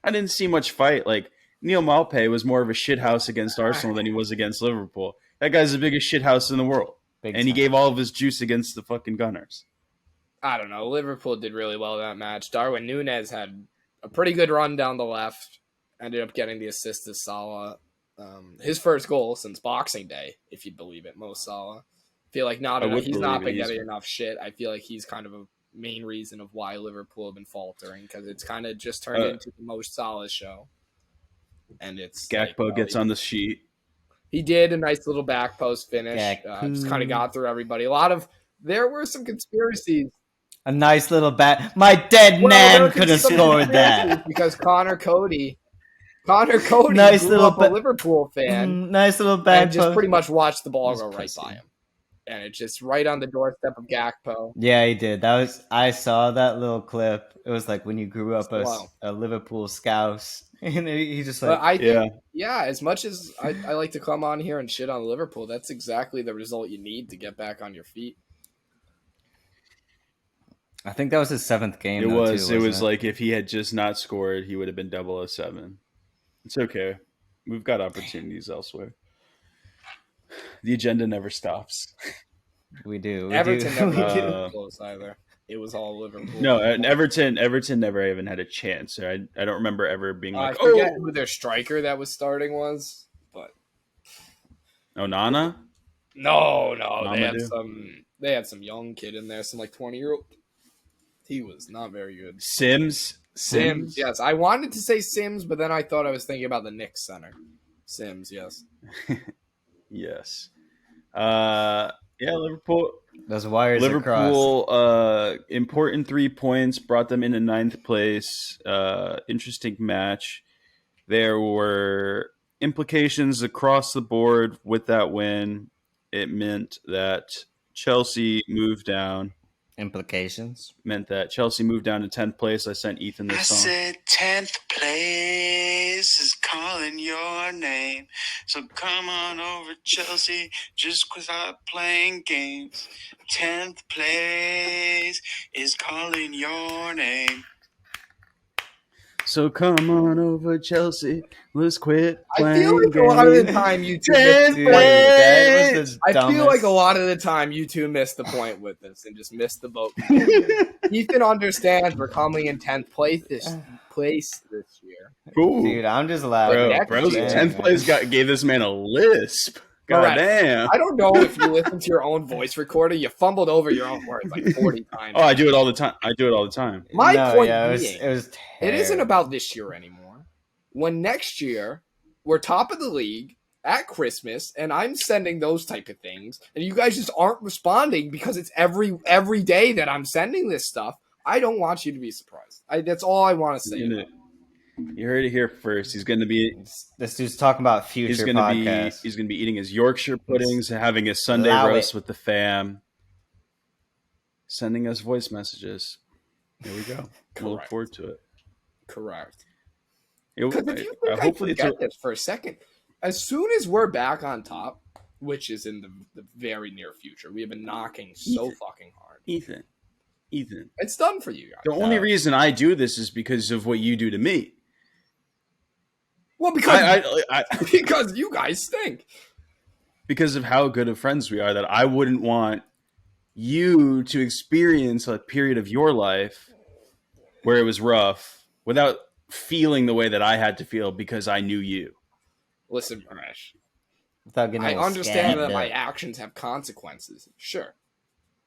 I didn't see much fight. Like Neil Maupay was more of a shithouse against Arsenal than he was against Liverpool. That guy's the biggest shithouse in the world. He gave all of his juice against the fucking Gunners. I don't know. Liverpool did really well in that match. Darwin Núñez had a pretty good run down the left. Ended up getting the assist to Salah. His first goal since Boxing Day, if you believe it, Mo Salah. I feel like he's not been getting enough shit. I feel like he's kind of a main reason of why Liverpool have been faltering, because it's kind of just turned into the Mo Salah show. And it's Gakpo gets on the sheet. He did a nice little back post finish. Just kind of got through everybody. There were some conspiracies. A nice little bat. My dead man could have scored that. Because Connor Cody nice grew up a Liverpool fan. Nice little back and just pretty much watched the ball go right by him. And it's just right on the doorstep of Gakpo. Yeah, he did. I saw that little clip. It was like when you grew up a Liverpool scouse. And he just like, as much as I like to come on here and shit on Liverpool, that's exactly the result you need to get back on your feet. I think that was his 7th game. It was like if he had just not scored, he would have been 007. It's okay. We've got opportunities elsewhere. The agenda never stops. We do. Everton never close either. It was all Liverpool. No, and Everton never even had a chance. I don't remember ever being like, I forget who their striker that was starting was, but Onana? No. They had some young kid in there, some like 20-year-old. He was not very good. Sims, yes. I wanted to say Sims, but then I thought I was thinking about the Knicks center. Sims, yes. Yes. Liverpool. Those wires Liverpool, important 3 points, brought them into 9th place. Interesting match. There were implications across the board with that win. It meant that Chelsea moved down. Implications? Meant that Chelsea moved down to 10th place. I sent Ethan this song. I said 10th place is calling your name. So come on over, Chelsea, just stop playing games. 10th place is calling your name. So come on over, Chelsea. Let's quit playing. I feel like a lot of the time you two missed the point with this and just missed the boat. Ethan understands we're coming in 10th place this year. Ooh. Dude, I'm just laughing. Bro, 10th place gave this man a lisp. God damn. I don't know if you listen to your own voice recorder. You fumbled over your own words like 40 times. Oh, I do it all the time. My point being, it isn't about this year anymore. When next year, we're top of the league at Christmas, and I'm sending those type of things, and you guys just aren't responding because it's every day that I'm sending this stuff. I don't want you to be surprised. That's all I want to say. You heard it here first. He's going to be. This dude's talking about future podcasts. He's going to be eating his Yorkshire puddings, having his Sunday roast with the fam, sending us voice messages. There we go. We'll look forward to it. Correct. Because if you think I forget this for a second, as soon as we're back on top, which is in the very near future, we have been knocking so fucking hard. Ethan, it's done for you guys. The only reason I do this is because of what you do to me. Well, because because you guys stink. Because of how good of friends we are, that I wouldn't want you to experience a period of your life where it was rough without feeling the way that I had to feel because I knew you. Listen, Miresh, I understand that my actions have consequences. Sure.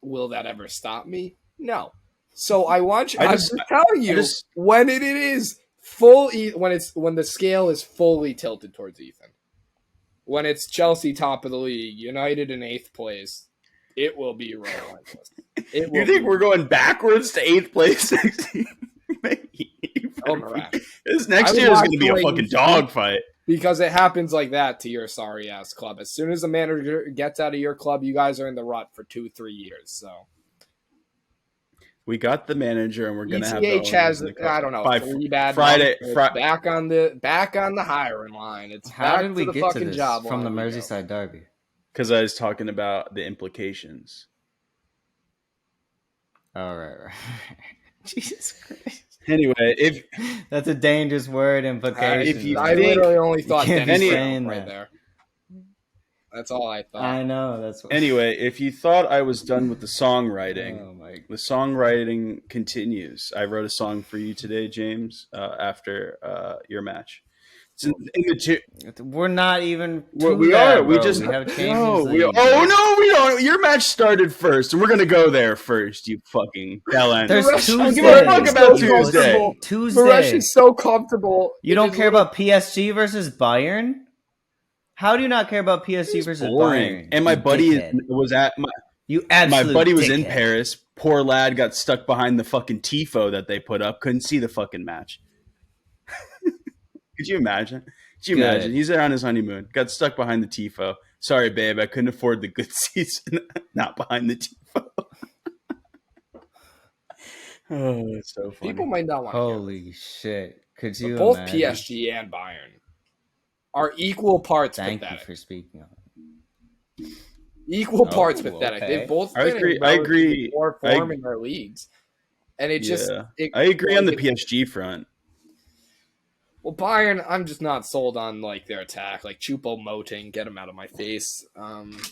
Will that ever stop me? No. So I'm just telling you when it is when the scale is fully tilted towards Ethan. When it's Chelsea top of the league, United in 8th place, it will be relentless. You think we're going backwards to 8th place next year? This next year is going to be a fucking dogfight. Because it happens like that to your sorry ass club. As soon as the manager gets out of your club, you guys are in the rut for 2-3 years. So we got the manager, and we're going to have ETH has I don't know 3 bad Friday back on the hiring line. It's how did we the get fucking to this job from the Merseyside derby? Because I was talking about the implications. All right. Jesus Christ. Anyway, that's a dangerous word, implication. I literally only thought Dennis right there. That's all I thought. I know. That's what... Anyway, if you thought I was done with the songwriting, the songwriting continues. I wrote a song for you today, James, after your match. We're not even. We are. We just have Champions League. No, we don't. Your match started first, and we're gonna go there first. You fucking bellend. There's Tuesday. Give a fuck about Tuesday. Miresh is so comfortable. You don't care about PSG versus Bayern? How do you not care about PSG versus Bayern? And my buddy was at my. My buddy was in Paris. Poor lad got stuck behind the fucking tifo that they put up. Couldn't see the fucking match. Could you imagine? He's there on his honeymoon. Got stuck behind the tifo. Sorry, babe. I couldn't afford the good seats. Not behind the tifo. Oh, it's so funny. People might not want to Holy shit. Could you both imagine? PSG and Bayern are equal parts pathetic. Thank you for speaking on it. Equal parts pathetic. Okay. They've both I agree. More form in their leagues. And it just... I agree on the PSG front. Well, Bayern, I'm just not sold on their attack. Choupo-Moting, get him out of my face.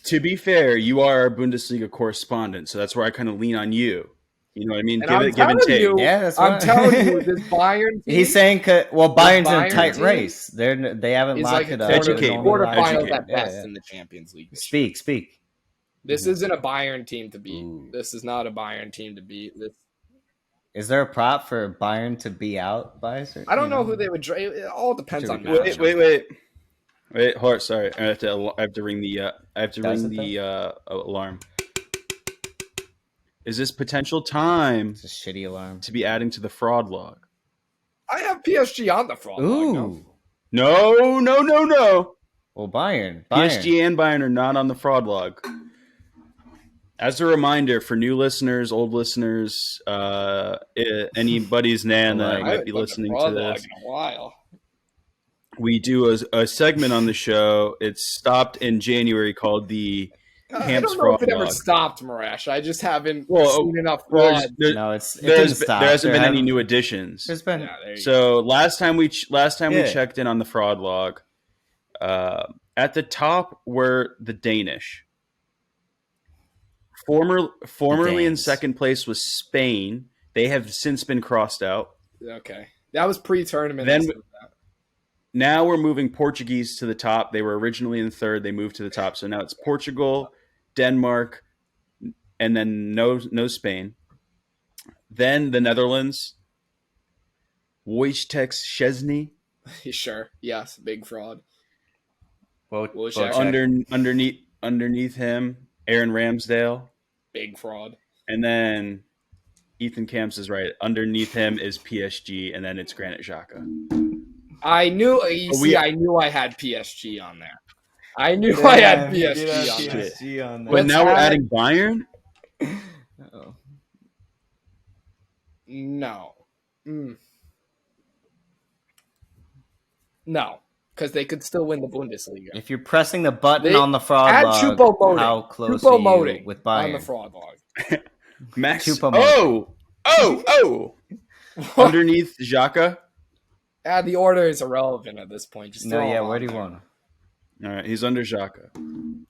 To be fair, you are our Bundesliga correspondent, so that's where I kind of lean on you. You know what I mean? Give and take. I'm telling you, this Bayern team... He's saying, Bayern's in a tight race. They haven't locked it up. Quarterfinals at best in the Champions League. Speak. This isn't a Bayern team to beat. This is not a Bayern team to beat. Is there a prop for Bayern to be out by a certain? I don't know who they would. It all depends on. Wait. Hold. Sorry, I have to ring the. Alarm. Is this potential time? It's a shitty alarm to be adding to the fraud log. I have PSG on the fraud log. No. Well, Bayern. PSG and Bayern are not on the fraud log. As a reminder for new listeners, old listeners, anybody's nan that might be listening to this, in a while. We do a segment on the show. It's stopped in January called the Camps Fraud Log. I don't know if it ever stopped, Miresh. I just haven't seen enough fraud. There hasn't been any new additions. There's been. So last time we checked in on the fraud log, at the top were the Danish. Formerly in second place was Spain. They have since been crossed out. Okay. That was pre-tournament. Now we're moving Portuguese to the top. They were originally in third. They moved to the top. So now it's Portugal, Denmark, and then no Spain. Then the Netherlands. Wojciech Szczesny. Sure. Yes. Big fraud. Underneath him, Aaron Ramsdale. Big fraud. And then Ethan Camps is right. Underneath him is PSG, and then it's Granit Xhaka. I knew. I knew I had PSG on there. I knew I had PSG on there. But now we're adding Bayern? Oh. No. No, because they could still win the Bundesliga. If you're pressing the button on the fraud log, how close are you with Bayern? On the fraud log. Max. Oh! Underneath Xhaka? The order is irrelevant at this point. Just where do you want him? All right, he's under Xhaka.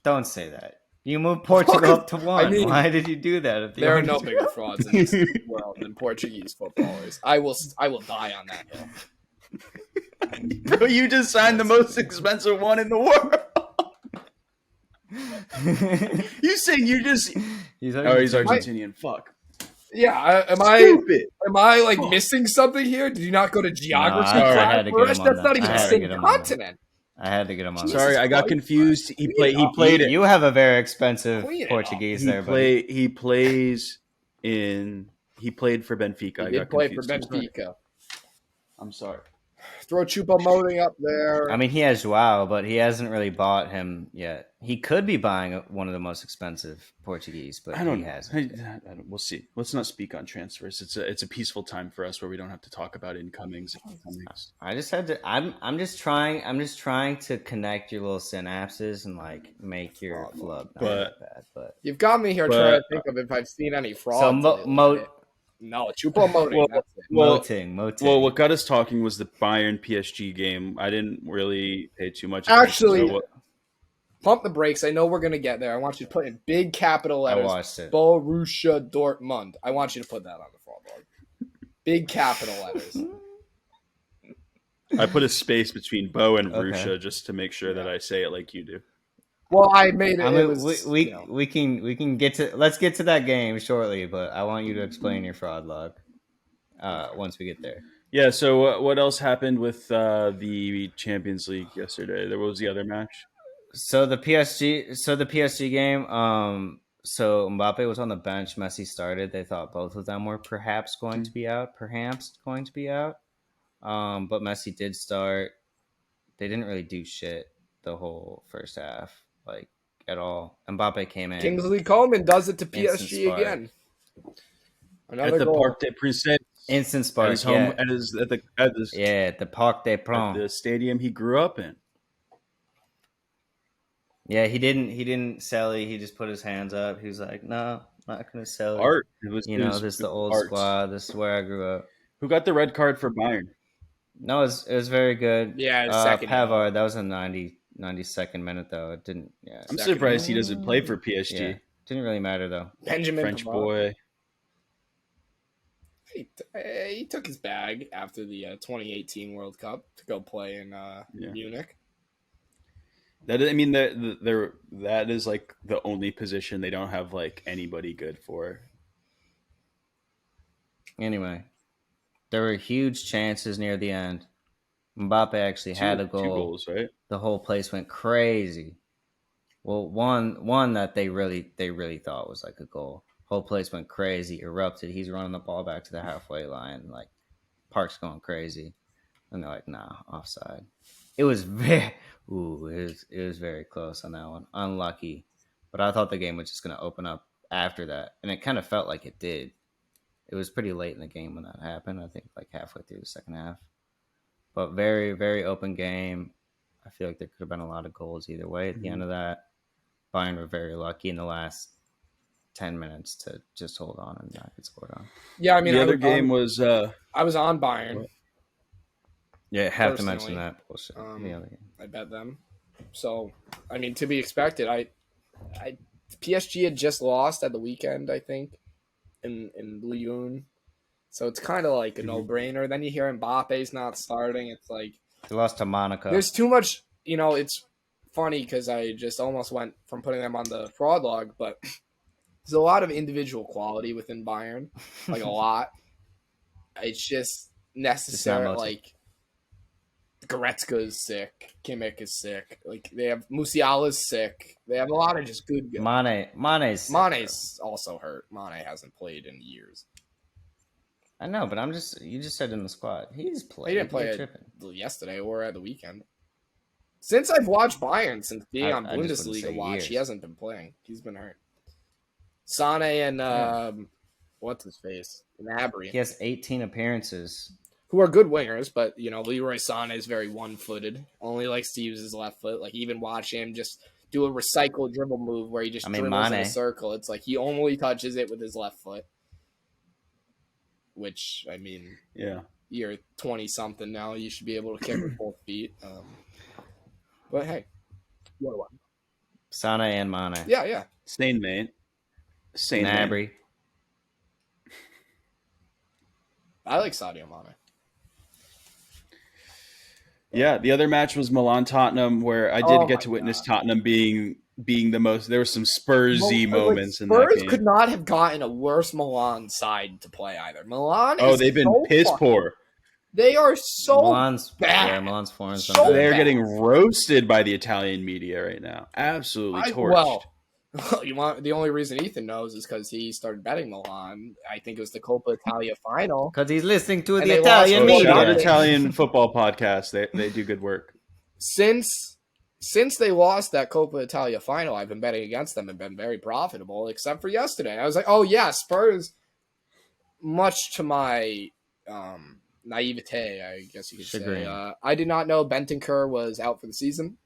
Don't say that. You moved Portugal up to 1. Why did you do that? There are no bigger frauds in this world than Portuguese footballers. I will die on that hill. Bro, you just signed the most expensive one in the world. You saying you just? He's Argentinian. Fuck. Yeah, am I like missing something here? Did you not go to geography class? That's not even the same continent. I had to get him on. Sorry, I got confused. He played it. You have a very expensive Portuguese there, but he played for Benfica. He did play for Benfica. I'm sorry. Throw Choupo-Moting up there. I mean, he has Joao, but he hasn't really bought him yet. He could be buying one of the most expensive Portuguese, but he hasn't. We'll see. Let's not speak on transfers. It's a peaceful time for us where we don't have to talk about incomings. I just had to. I'm just trying to connect your little synapses and like make your flub not that bad. But you've got me here trying to think of if I've seen any fraud. So No, Choupo-Moting. Moting. Well, what got us talking was the Bayern PSG game. I didn't really pay too much attention. Actually, pump the brakes. I know we're going to get there. I want you to put in big capital letters. I watched it. Borussia Dortmund. I want you to put that on the front log. Big capital letters. I put a space between Bo and Russia just to make sure that I say it like you do. Well, I made it. I mean, we can get to. Let's get to that game shortly, but I want you to explain your fraud log once we get there. Yeah. So what else happened with the Champions League yesterday? There was the other match. So the PSG game. So Mbappe was on the bench. Messi started. They thought both of them were perhaps going to be out. But Messi did start. They didn't really do shit the whole first half. Like at all. Mbappe came in. Kingsley Coman does it to PSG again. Another goal. Parc des Princes. Instant spark. At the Parc des Princes. The stadium he grew up in. Yeah, he didn't sell it. He just put his hands up. He was like, "No, not gonna sell it." Art. This is the old squad. This is where I grew up. Who got the red card for Bayern? No, it was very good. Yeah, Pavard. That was a 92nd minute though. It didn't. Yeah, I'm surprised he doesn't play for PSG. Yeah. Didn't really matter though. Benjamin French boy. He took his bag after the 2018 World Cup to go play in Munich. That is like the only position they don't have like anybody good for. Anyway, there were huge chances near the end. Mbappe actually had a goal. 2 goals, right? The whole place went crazy. Well, one that they really thought was like a goal. Whole place went crazy, erupted. He's running the ball back to the halfway line. Like, Park's going crazy. And they're like, nah, offside. It was very close on that one. Unlucky. But I thought the game was just going to open up after that. And it kind of felt like it did. It was pretty late in the game when that happened. I think like halfway through the second half. But very, very open game. I feel like there could have been a lot of goals either way at the end of that. Bayern were very lucky in the last 10 minutes to just hold on and not get scored on. Yeah, I mean, the other game was... I was on Bayern. Yeah, have to mention that bullshit. The other game. I bet them. So, I mean, to be expected. PSG had just lost at the weekend, I think, in Lyon. So it's kind of like a no-brainer. Then you hear Mbappe's not starting. It's like... They lost to Monaco. There's too much... it's funny because I just almost went from putting them on the fraud log, but there's a lot of individual quality within Bayern. Like, a lot. It's just necessary. Like, Goretzka is sick. Kimmich is sick. Like, they have... Musiala's sick. They have a lot of just good guys. Mane's Mane's also hurt. Mane hasn't played in years. I know, but you just said in the squad. He's played. He didn't play it yesterday or at the weekend. Since I've watched Bayern, since being on Bundesliga watch, he hasn't been playing. He's been hurt. Sane and what's his face? Gnabry. He has 18 appearances. Who are good wingers, but Leroy Sané is very one-footed. Only likes to use his left foot. Like even watch him just do a recycled dribble move where he just dribbles in a circle. It's like he only touches it with his left foot. Which you're 20-something now. You should be able to kick with both feet. But hey, what? Sane and Mane. Yeah. Sane, mate. Sane. Gnabry. I like Sadio Mane. Yeah, the other match was Milan-Tottenham, where I did get to witness Tottenham being the most. There were some Spursy moments in that game. Spurs could not have gotten a worse Milan side to play either. Milan. They've been piss poor. They are so bad. Yeah, Milan's foreign. They're getting roasted by the Italian media right now. Absolutely torched. The only reason Ethan knows is because he started betting Milan. I think it was the Coppa Italia final. Because he's listening to the Italian media. Shout out Italian football podcast. They do good work. Since they lost that Coppa Italia final, I've been betting against them and been very profitable, except for yesterday. I was like, oh yeah, Spurs, much to my naivete, I guess you could say. I did not know Bentancur was out for the season.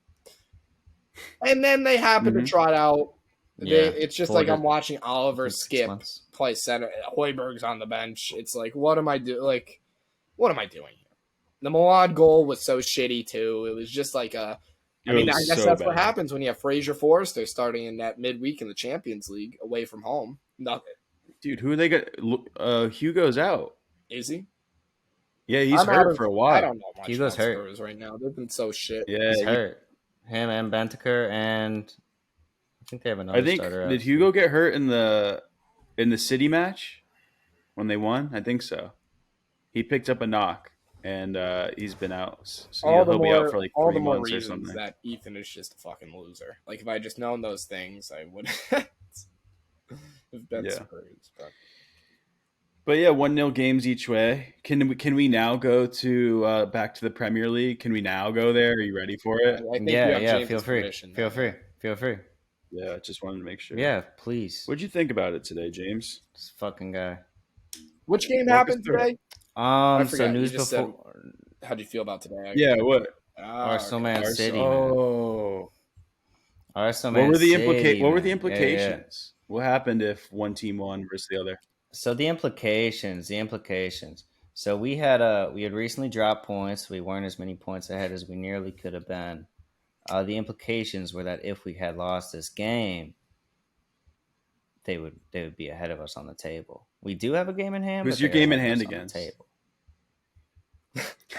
And then they happened to trot out. It's just like I'm watching Oliver Skip play center. Højbjerg's on the bench. It's like, what am I doing? Like, what am I doing here? The Milan goal was so shitty too. It was just like I guess that's what happens when you have Fraser Forster starting in that midweek in the Champions League away from home. Nothing. Dude, who are they got? Hugo's out. Is he? Yeah, he's hurt for a while. I don't know much Hugo's about hurt Spurs right now. They've been so shit. Yeah, he's hurt. Him and Bentancur, and I think they have another starter. Did Hugo get hurt in the City match when they won? I think so. He picked up a knock, and he's been out. So he'll be out for like 3 months or something. That Ethan is just a fucking loser. Like if I just known those things, I would have been Spurs. But yeah, 1-0 games each way. Can we now go to back to the Premier League? Can we now go there? Are you ready for it? Yeah. Feel free. Feel free. Yeah, just wanted to make sure. Yeah, please. What'd you think about it today, James? This fucking guy. Which game happened today? So news before. How'd you feel about today? What? Arsenal, Man City. Oh. Arsenal, Man City. What were the implications? Yeah. What happened if one team won versus the other? So the implications. So we had recently dropped points. We weren't as many points ahead as we nearly could have been. The implications were that if we had lost this game, they would be ahead of us on the table. We do have a game in hand. Who's your game in hand against? Table.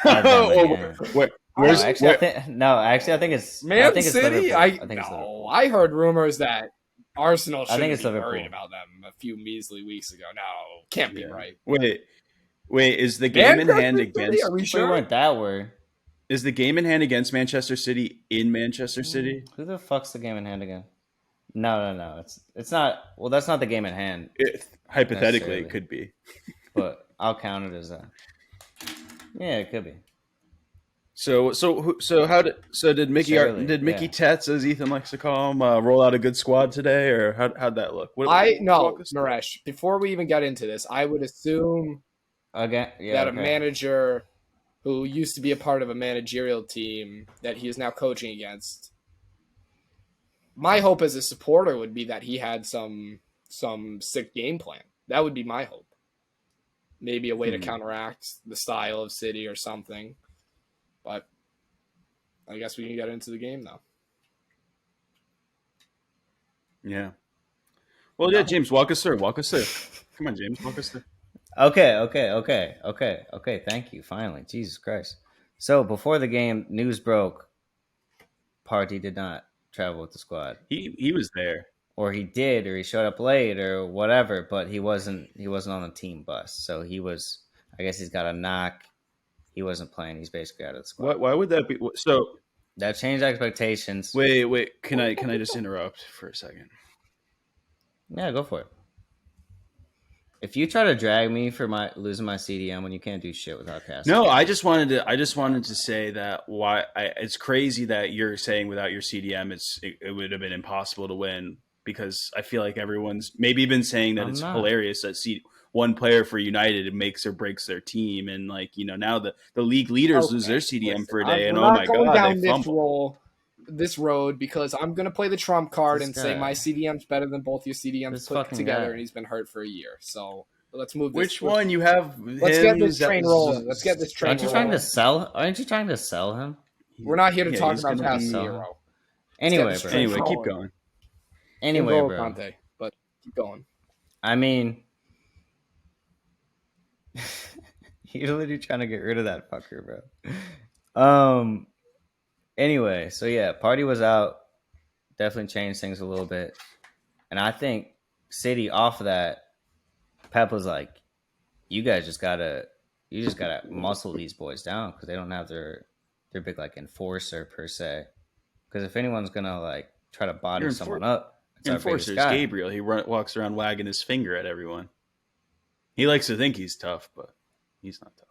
I think it's Man City. Liverpool. I heard rumors that Arsenal should be Liverpool. worried about them a few measly weeks ago. No, can't be right. Wait, is the game in hand against? Are we sure? We weren't that worried. Is the game in hand against Manchester City in Manchester City? Who the fuck's the game in hand again? No. It's not. Well, that's not the game in hand. Hypothetically, it could be. But I'll count it as that. Yeah, it could be. So did Mickey Tetz, as Ethan likes to call him, roll out a good squad today, or how'd that look? Miresh. Before we even get into this, I would assume that a manager who used to be a part of a managerial team that he is now coaching against. My hope as a supporter would be that he had some sick game plan. That would be my hope. Maybe a way to counteract the style of City or something. But I guess we can get into the game now. Yeah. Well, yeah, James, walk us through. Come on, James, walk us through. Okay. Thank you. Finally, Jesus Christ. So before the game, news broke. Partey did not travel with the squad. He was there, or he did, or he showed up late, or whatever. But he wasn't on the team bus. So he was. I guess he's got a knock. He wasn't playing. He's basically out of the squad. Why would that be? So that changed expectations. Wait. Can I just interrupt for a second? Yeah, go for it. If you try to drag me for my losing my CDM when you can't do shit without casting. No, I just wanted to say that it's crazy that you're saying without your CDM it would have been impossible to win, because I feel like everyone's maybe been saying that it's hilarious that one player for United, it makes or breaks their team, and like, you know, now the league leaders lose their CDM for a day, and oh my god, they fumble. This road, because I'm gonna play the trump card and say my CDM's better than both your CDMs put together, and he's been hurt for a year. So let's move this. Which one you have? Let's get this train rolling. Let's get this train. Aren't you trying to sell him? We're not here to talk about Casemiro. Anyway, keep going. Anyway, bro. Conte, but keep going. I mean, you're literally trying to get rid of that fucker, bro. Anyway, so yeah, Party was out. Definitely changed things a little bit. And I think City off of that, Pep was like, you just gotta muscle these boys down, because they don't have their big like enforcer per se. Because if anyone's gonna like try to body someone up, it's enforcer is Gabriel. He walks around wagging his finger at everyone. He likes to think he's tough, but he's not tough.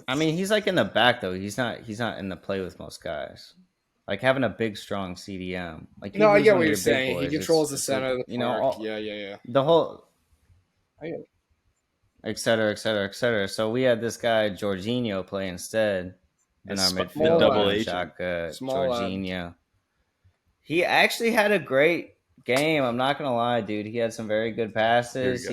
I mean, he's like in the back though. He's not in the play with most guys. Like having a big, strong CDM. Like no, I get what you're saying. He controls the center of the park. Yeah. The whole, et cetera, et cetera, et cetera. So we had this guy Jorginho play instead in our midfield. Double H. Jorginho. He actually had a great game. I'm not gonna lie, dude. He had some very good passes.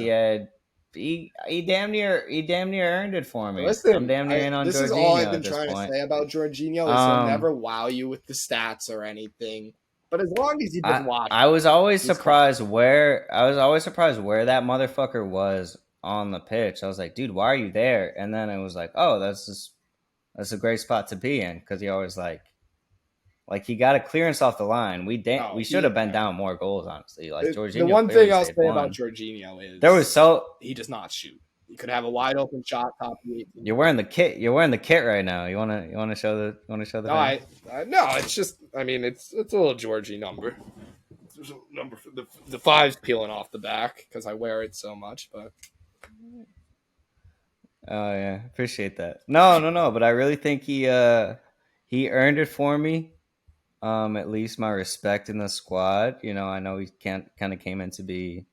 He damn near earned it for me. Listen, I'm damn near in on Jorginho. This is all I've been trying to say about Jorginho. Is he'll never wow you with the stats or anything. But as long as you've been watching, I was always surprised where that motherfucker was on the pitch. I was like, dude, why are you there? And then it was like, oh, that's a great spot to be in, because he always like he got a clearance off the line. We should have been down more goals, honestly. Like Jorginho. The one thing I'll say about Jorginho is he does not shoot. He could have a wide open shot top of the 18. You're wearing the kit right now. You wanna show the No, it's just, I mean, it's a little Georgie number. There's a number for the 5's peeling off the back because I wear it so much, but oh yeah, appreciate that. No, but I really think he earned it for me. At least my respect in the squad. You know, I know he kind of came in to be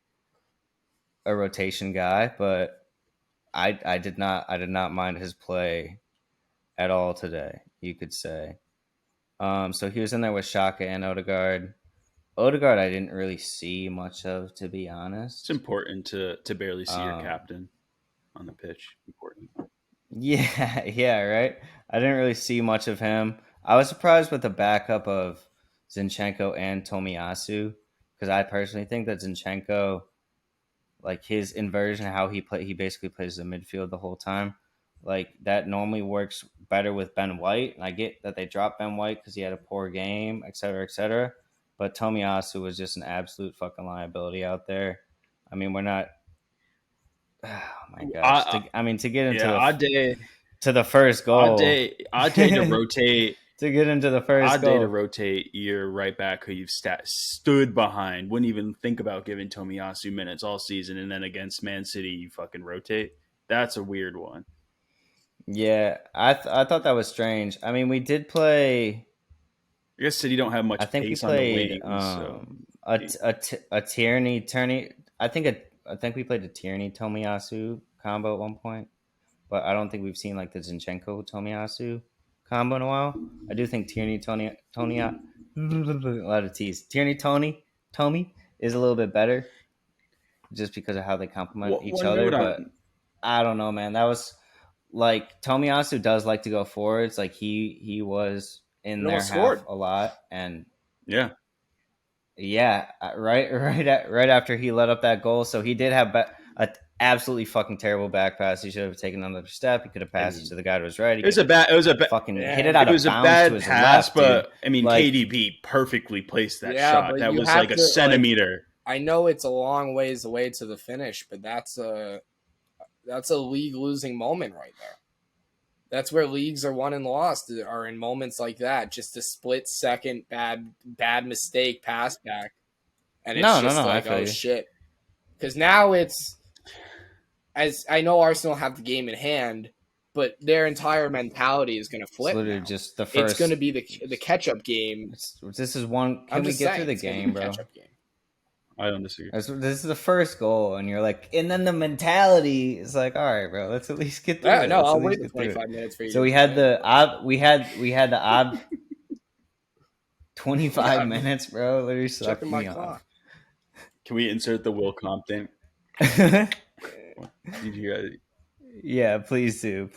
a rotation guy, but I did not mind his play at all today, you could say. So he was in there with Xhaka and Odegaard. Odegaard I didn't really see much of, to be honest. It's important to barely see your captain on the pitch. Important. Yeah, right? I didn't really see much of him. I was surprised with the backup of Zinchenko and Tomiyasu, because I personally think that Zinchenko, like his inversion, how he basically plays the midfield the whole time, like that normally works better with Ben White. And I get that they dropped Ben White because he had a poor game, et cetera, et cetera. But Tomiyasu was just an absolute fucking liability out there. I mean, we're not. Oh my gosh! To get into to the first goal, odd day to rotate. To get into the first odd day to rotate your right back who you've stood behind. Wouldn't even think about giving Tomiyasu minutes all season, and then against Man City you fucking rotate. That's a weird one. Yeah, I thought that was strange. I mean, we did play. I guess City don't have much. I think pace we played on the wing, a Tierney. I think we played a Tierney Tomiyasu combo at one point, but I don't think we've seen like the Zinchenko Tomiyasu combo in a while. I do think Tierney Tony a lot of T's. Tierney Tommy is a little bit better, just because of how they complement each other. But I don't know, man. That was like Tomiyasu does like to go forwards. Like he was in their half a lot, and yeah, right after he let up that goal. So he did have a absolutely fucking terrible back pass. He should have taken another step. He could have passed it to the guy that was right. It was a bad fucking hit it out of bounds. It was a bad pass, left, but dude. I mean, like, KDB perfectly placed that shot. That was like a to, centimeter. Like, I know it's a long ways away to the finish, but that's a league losing moment right there. That's where leagues are won and lost, are in moments like that. Just a split second bad mistake pass back, and it's like, oh shit. Because now it's as I know Arsenal have the game in hand, but their entire mentality is going to flip. It's literally now. just the first. It's going to be the catch-up game. This is one. Can we get through the game, bro? Game. I don't disagree. This is the first goal, and you're like, and then the mentality is like, all right, bro, let's at least get through it. No, I'll wait the 25 minutes for you. So we had the odd 25 minutes, bro. Literally sucked me off. Can we insert the Will Compton? Did you hear that? Yeah, please do.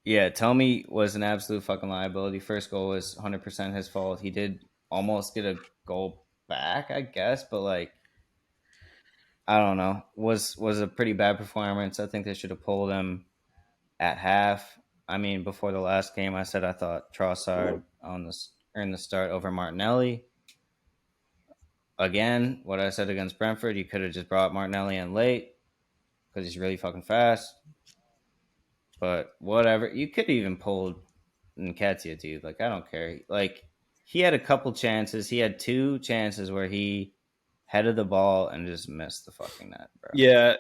Yeah, Tommy was an absolute fucking liability. First goal was 100% his fault. He did almost get a goal back, I guess, but like, I don't know. Was a pretty bad performance. I think they should have pulled him at half. I mean, before the last game, I said I thought Trossard earned the start over Martinelli. Again, what I said against Brentford, you could have just brought Martinelli in late because he's really fucking fast. But whatever. You could have even pulled Nketiah, dude. Like, I don't care. Like, he had a couple chances. He had 2 chances where he headed the ball and just missed the fucking net, bro. Yeah.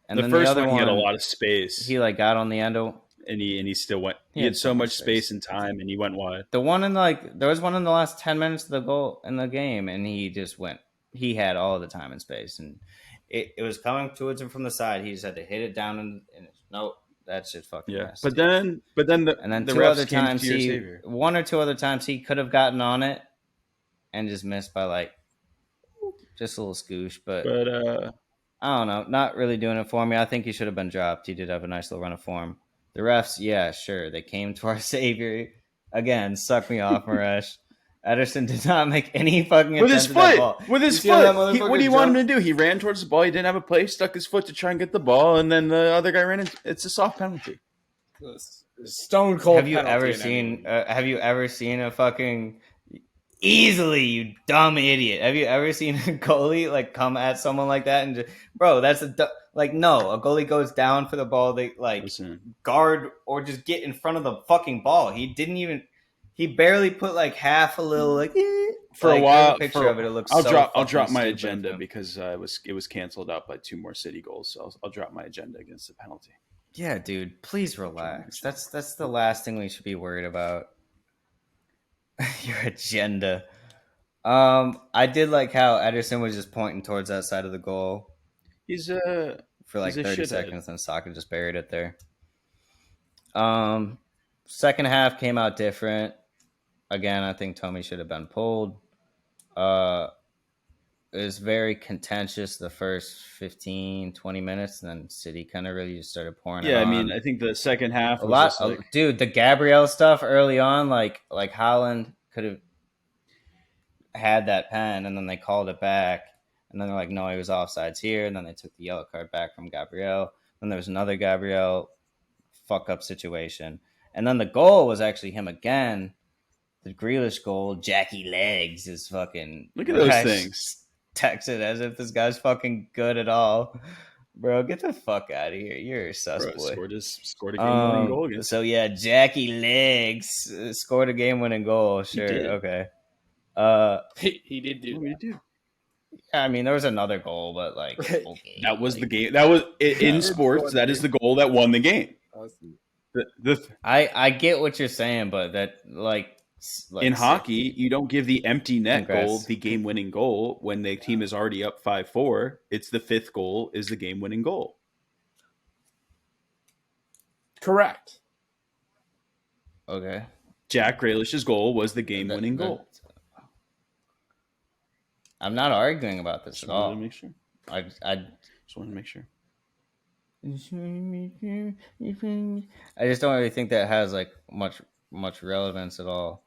And the first one, he had a lot of space. He, like, got on the end of... And he still went. He had so much space and time, and he went wide. There was one in the last 10 minutes of the goal in the game, and he just went. He had all the time and space, and it was coming towards him from the side. He just had to hit it down, and nope, that shit fucking messed. But then the 2 other times one or 2 other times he could have gotten on it, and just missed by like just a little scoosh. But I don't know, not really doing it for me. I think he should have been dropped. He did have a nice little run of form. The refs, yeah, sure. They came to our savior. Again, suck me off, Miresh. Ederson did not make any fucking with his foot. With his foot. What do you want him to do? He ran towards the ball. He didn't have a play. Stuck his foot to try and get the ball, and then the other guy ran in. It's a soft penalty. Stone cold. Have you ever seen a fucking easily, you dumb idiot? Have you ever seen a goalie like come at someone like that and just, bro? That's no. A goalie goes down for the ball. They guard or just get in front of the fucking ball. He barely put like half a little like for a while. Picture of it. It looks. I'll drop my agenda because it was canceled out by 2 more City goals. So I'll drop my agenda against the penalty. Yeah, dude. Please relax. That's the last thing we should be worried about. Your agenda. I did like how Ederson was just pointing towards that side of the goal. He's for like 30 seconds, and Saka just buried it there. Second half came out different. Again, I think Tommy should have been pulled. It was very contentious the first 15, 20 minutes, and then City kind of really just started pouring it on. I mean, I think the second half dude, the Gabriel stuff early on, like Haaland could have had that pen, and then they called it back, and then they're like, no, he was offsides here, and then they took the yellow card back from Gabriel. Then there was another Gabriel fuck-up situation. And then the goal was actually him again. The Grealish goal, Jackie Legs is fucking... Look at those things. Texted as if this guy's fucking good at all. Bro, get the fuck out of here. You're a sus boy. Scored a game-winning goal against. So, yeah, Jackie Legs scored a game-winning goal. Sure, okay. He did do that. Yeah, I mean, there was another goal, but like... Okay, that was the game. That was... In sports, that is the goal that won the game. I get what you're saying, but that in hockey, you don't give the empty net goal the game-winning goal when the team is already up 5-4. It's the 5th goal is the game-winning goal. Correct. Okay. Jack Grealish's goal was the game-winning goal. I'm not arguing about this at all. To make sure. I just wanted to make sure. I just don't really think that has like much relevance at all.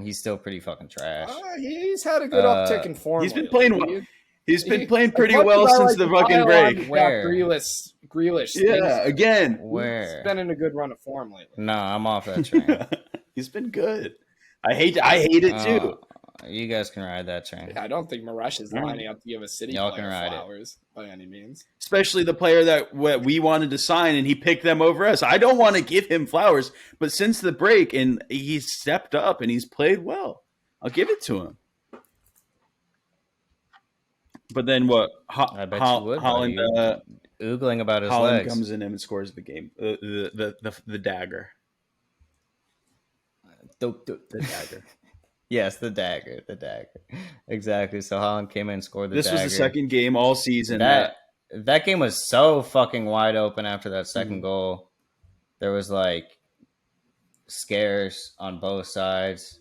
He's still pretty fucking trash. He's had a good uptick in form. He's been playing well. He's been playing pretty well since the fucking break. Where? Grealish. Yeah, again. Where? He's been in a good run of form lately. No, I'm off that train. He's been good. I hate it too. You guys can ride that train. Yeah, I don't think Miresh is lining up to give a City player flowers by any means. Especially the player that we wanted to sign, and he picked them over us. I don't want to give him flowers, but since the break, and he's stepped up and he's played well, I'll give it to him. But then what? I bet you would. Holland oogling about his Holland legs. comes in and scores the game. The dagger. The dagger. Yes, the dagger. Exactly. So Holland came in and scored the dagger. This was the second game all season. That game was so fucking wide open after that second goal. There was like scares on both sides.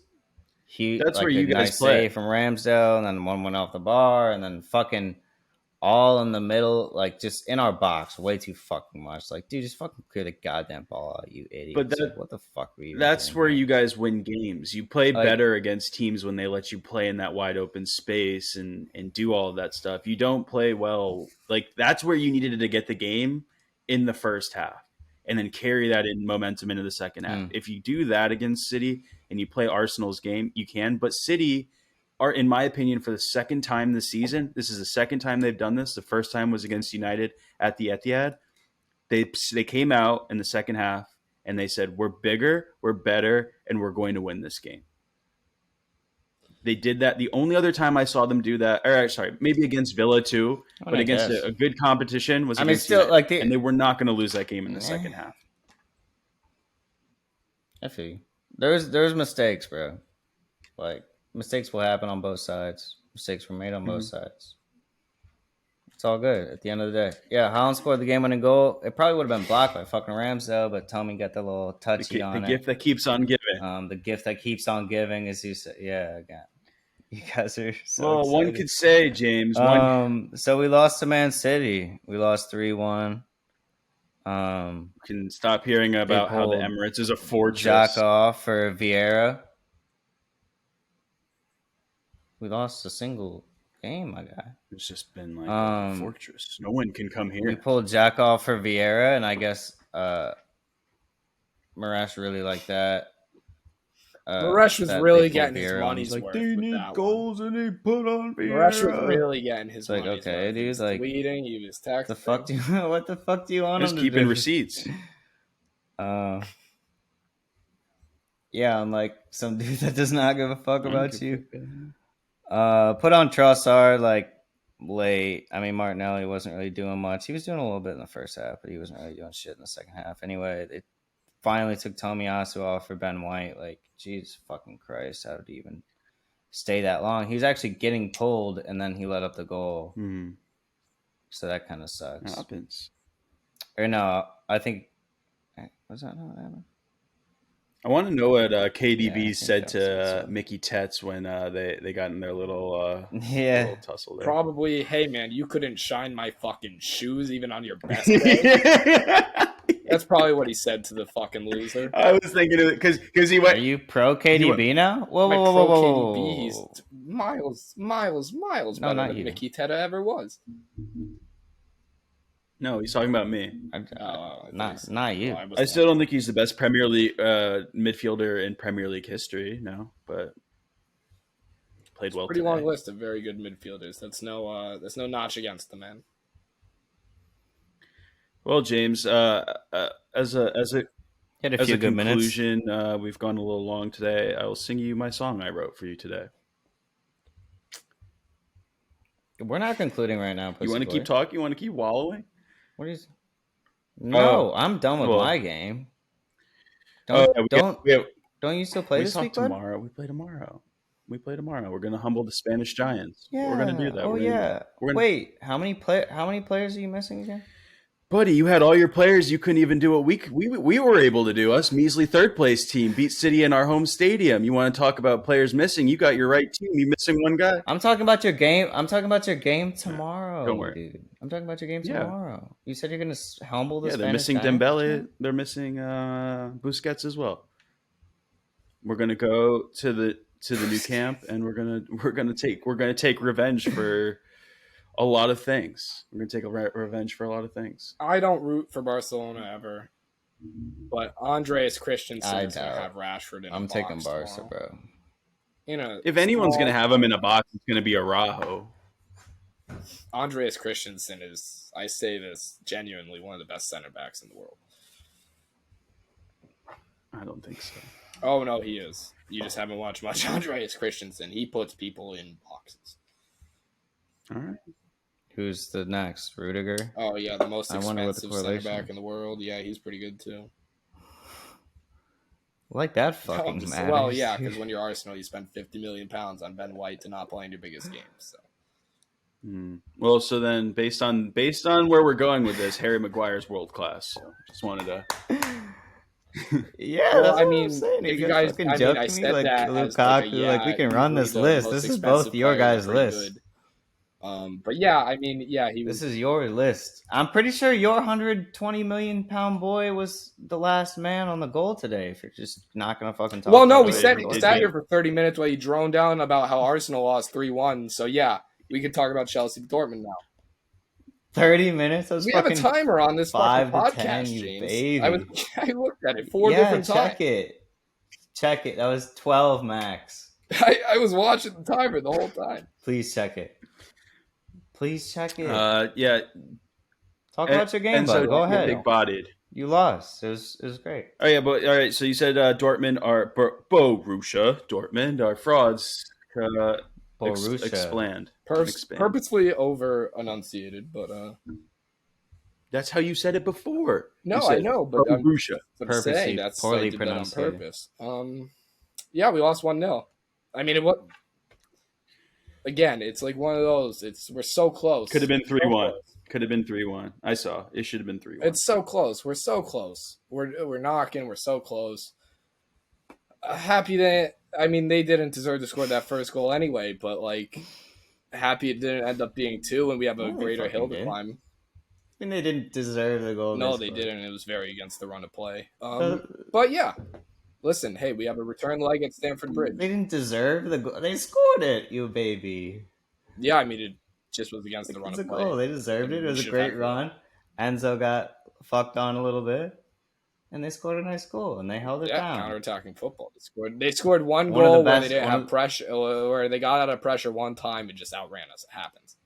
That's like where you guys play from Ramsdale, and then one went off the bar, and then fucking all in the middle, like just in our box, way too fucking much. Like, dude, just fucking clear the goddamn ball out, you idiot. But like, what the fuck were you? That's where here? you guys win games. You play better against teams when they let you play in that wide open space and do all of that stuff. You don't play well. Like, that's where you needed to get the game in the first half and then carry that in momentum into the second half. If you do that against City and you play Arsenal's game, you can. But City are, in my opinion, for the second time this season, this is the second time they've done this. The first time was against United at the Etihad. They came out in the second half and they said, we're bigger, we're better, and we're going to win this game. They did that. The only other time I saw them do that, or sorry, maybe against Villa too, but against a good competition was against United, and they were not going to lose that game in the second half. I feel you. There's mistakes, bro. Like, mistakes will happen on both sides. Mistakes were made on both sides. It's all good at the end of the day. Yeah, Holland scored the game-winning goal. It probably would have been blocked by fucking Ramsdale, but Tommy got the little touchy on it. The gift that keeps on giving. The gift that keeps on giving, as you said. Yeah, again. You guys are so well, excited. One could say, James. So we lost to Man City. We lost 3-1. Can stop hearing about how the Emirates is a fortress. Jack off for Vieira. We lost a single game, my guy. It's just been like a fortress. No one can come here. We pulled Jack off for Vieira, and I guess Miresh really liked that. Miresh was really getting his money's like, worth. They need goals, and he put on Vieira. Miresh was really getting his money's worth. Okay, dude. Like, tweeting, he was texting. What the fuck do you want? Just keeping receipts. Yeah, I'm like some dude that does not give a fuck about you. Put on Trossard like late. I mean, Martinelli wasn't really doing much. He was doing a little bit in the first half, but he wasn't really doing shit in the second half. Anyway, they finally took Tomiyasu off for Ben White. Like, Jesus fucking Christ, how did he even stay that long? He was actually getting pulled, and then he let up the goal. So that kind of sucks. It happens. Or no, I think was that not happening? I want to know what KDB said to Mickey Tetz when they got in their little little tussle there. Probably, hey man, you couldn't shine my fucking shoes even on your best day. That's probably what he said to the fucking loser. I was thinking of it because he went. Are you pro KDB now? Whoa. KDB, he's miles better than you. Mickey Teta ever was. No, he's talking about me. Not you. I still don't think he's the best Premier League midfielder in Premier League history. No, but played well. Pretty long list of very good midfielders. That's no notch against the man. Well, James, as a conclusion, we've gone a little long today. I will sing you my song I wrote for you today. We're not concluding right now. You want to keep talking? You want to keep wallowing? What is? No, I'm done with my game. Don't you still play this week, tomorrow? We play tomorrow. We're going to humble the Spanish Giants. Yeah, we're going to do that. Wait, how many players are you missing again? Buddy, you had all your players. You couldn't even do what we were able to do. Us measly third place team beat City in our home stadium. You want to talk about players missing? You got your right team. You missing one guy. I'm talking about your game. I'm talking about your game tomorrow. Don't worry, dude. I'm talking about your game tomorrow. You said you're going to humble the. Yeah, they're missing Dembele. They're missing Busquets as well. We're going to go to the new camp, and we're gonna take revenge for. A lot of things. We're going to take a revenge for a lot of things. I don't root for Barcelona ever. But Andreas Christensen is going to have Rashford in a box. I'm taking Barca, bro. If anyone's going to have him in a box, it's going to be Araujo. Andreas Christensen is, I say this, genuinely one of the best center backs in the world. I don't think so. Oh, no, he is. You just haven't watched much Andreas Christensen. He puts people in boxes. All right. Who's the next? Rudiger? Oh, yeah, the most expensive center back in the world. Yeah, he's pretty good, too. Like that fucking matters. Well, yeah, because when you're Arsenal, you spend £50 million on Ben White to not play in your biggest games. So. Well, so then based on where we're going with this, Harry Maguire's world class. So just wanted to. Yeah, well, I mean, if you guys fucking joke me like Lukaku, like we can run this list. This is both your guys' list. But yeah, I mean, yeah, This is your list. I'm pretty sure your 120 million pound boy was the last man on the goal today. If you're just not gonna fucking talk. Well, no, we sat here for 30 minutes while you droned down about how Arsenal lost 3-1. So yeah, we could talk about Chelsea Dortmund now. 30 minutes? We have a timer on this fucking podcast, James. Baby. I looked at it 4 different times. Check it. That was 12 max. I was watching the timer the whole time. Please check it. Yeah. Talk about your game, bud. Go ahead. Big-bodied. You lost. It was great. Oh yeah, but all right. So you said Dortmund are Borussia Dortmund are frauds. Explained. Purposefully over enunciated, but that's how you said it before. No, I know, but Borussia. I'm saying that's poorly pronounced on purpose. Yeah, we lost 1-0. I mean, again, it's like one of those. We're so close. Could have been 3-1. Could have been 3-1. I saw. It should have been 3-1. It's so close. We're so close. We're knocking. We're so close. Happy that they didn't deserve to score that first goal anyway, but happy it didn't end up being 2, and we have a greater hill to climb. I mean, they didn't deserve the goal. No, they didn't. It was very against the run of play. But yeah. Listen, hey, we have a return leg at Stamford Bridge. They didn't deserve the goal. They scored it, you baby. Yeah, I mean, it just was against the run of play. Goal. They deserved it. It was a great run. Enzo got fucked on a little bit, and they scored a nice goal, and they held it down. Yeah, counterattacking football. They scored one goal where they didn't have pressure, where they got out of pressure one time and just outran us. It happens.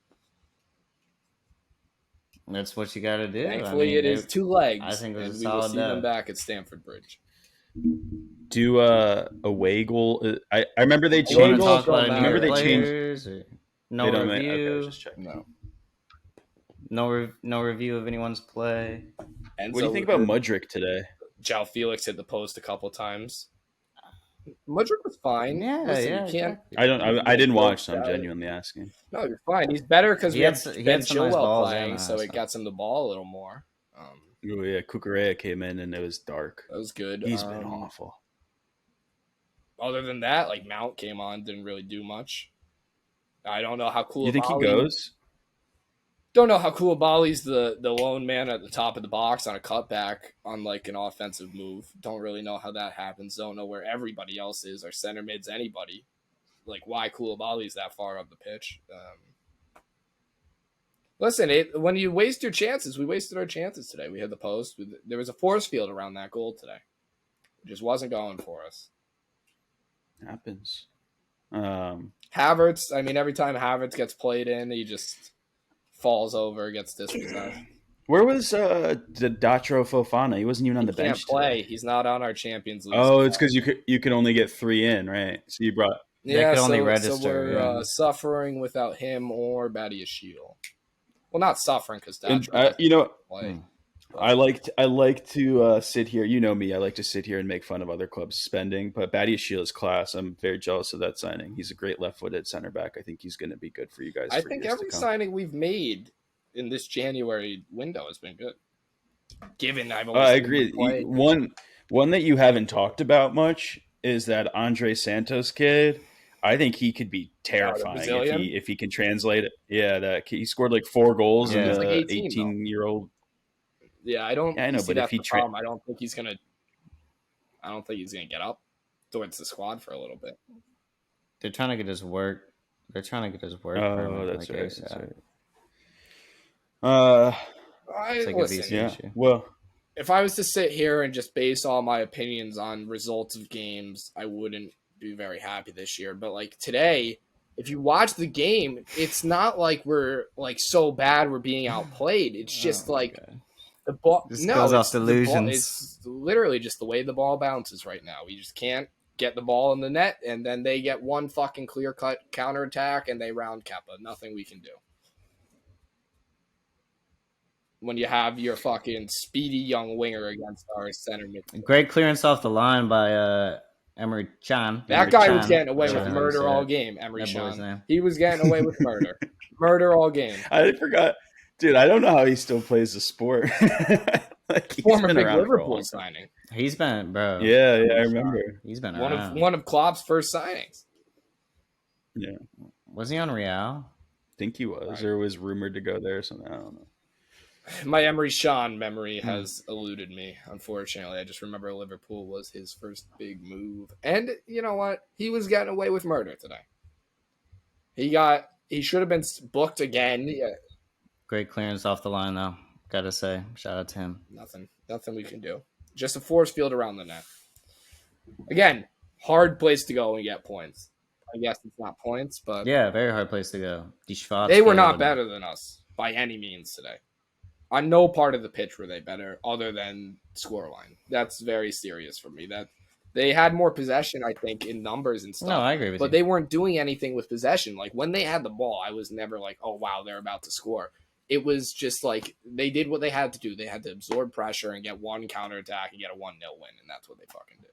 That's what you got to do. Thankfully, it is 2 legs. I think it was and we will see them back at Stamford Bridge. Do away goal. I remember they changed. Remember they changed. No review. Okay, no review of anyone's play. What do you think about Mudryk today? João Felix hit the post a couple times. Mudryk was fine. Yeah, you can't. I didn't watch, so I'm genuinely asking. No, you're fine. He's better because we had Ben Chilwell playing, so it gets him the ball a little more. Oh yeah, Cucurella came in and it was dark. That was good. He's been awful. Other than that, Mount came on, didn't really do much. I don't know how cool. You think he goes? Don't know how Koulibaly's the lone man at the top of the box on a cutback on an offensive move. Don't really know how that happens. Don't know where everybody else is, or center mids, anybody. Why Koulibaly's that far up the pitch. Listen, when you waste your chances, we wasted our chances today. We had the post. There was a force field around that goal today. It just wasn't going for us. Happens. Havertz, every time Havertz gets played in, he just falls over, gets dispossessed. Where was Datro Fofana? He wasn't even on the bench. He can't play. Today. He's not on our Champions League. Oh, it's because you can only get 3 in, right? So you brought. Yeah, only register. So we're suffering without him or Badiashile. Well, not suffering because Datro play. I like to sit here. You know me. I like to sit here and make fun of other clubs spending. But Badiashile's class. I'm very jealous of that signing. He's a great left-footed center back. I think he's going to be good for you guys. I think every signing we've made in this January window has been good. Given I agree. One that you haven't talked about much is that Andre Santos kid. I think he could be terrifying if he can translate it. Yeah, that he scored 4 goals in an 18-year-old. Yeah, I don't. Yeah, I know, but if he I don't think he's gonna get up towards the squad for a little bit. They're trying to get his work. Oh, that's right. Listen, Well, if I was to sit here and just base all my opinions on results of games, I wouldn't be very happy this year. But today, if you watch the game, it's not like we're so bad we're being outplayed. It's just the ball. Goes off delusions. It's literally just the way the ball bounces right now. We just can't get the ball in the net, and then they get one fucking clear-cut counterattack, and they round Kepa. Nothing we can do. when you have your fucking speedy young winger against our center midfield. Great clearance off the line by Emery Chan. That guy was getting away with murder all game, Emery Chan. He was getting away with murder. Murder all game. I forgot. Dude, I don't know how he still plays the sport. Like, former big Liverpool signing. He's been, bro. Yeah, I remember. He's been one of Klopp's first signings. Yeah. Was he on Real? I think he was, or was rumored to go there or something. I don't know. My Emery Sean memory has eluded me, unfortunately. I just remember Liverpool was his first big move. And you know what? He was getting away with murder today. He should have been booked again. Yeah. Great clearance off the line, though. Gotta say, shout out to him. Nothing we can do. Just a force field around the net. Again, hard place to go and get points. I guess it's not points, but yeah, very hard place to go. They were not better than us by any means today. On no part of the pitch were they better, other than scoreline. That's very serious for me. That they had more possession, I think, in numbers and stuff. No, I agree with you. But they weren't doing anything with possession. Like when they had the ball, I was never like, "Oh wow, they're about to score." It was just like they did what they had to do. They had to absorb pressure and get one counterattack and get a 1-0 win, and that's what they fucking did.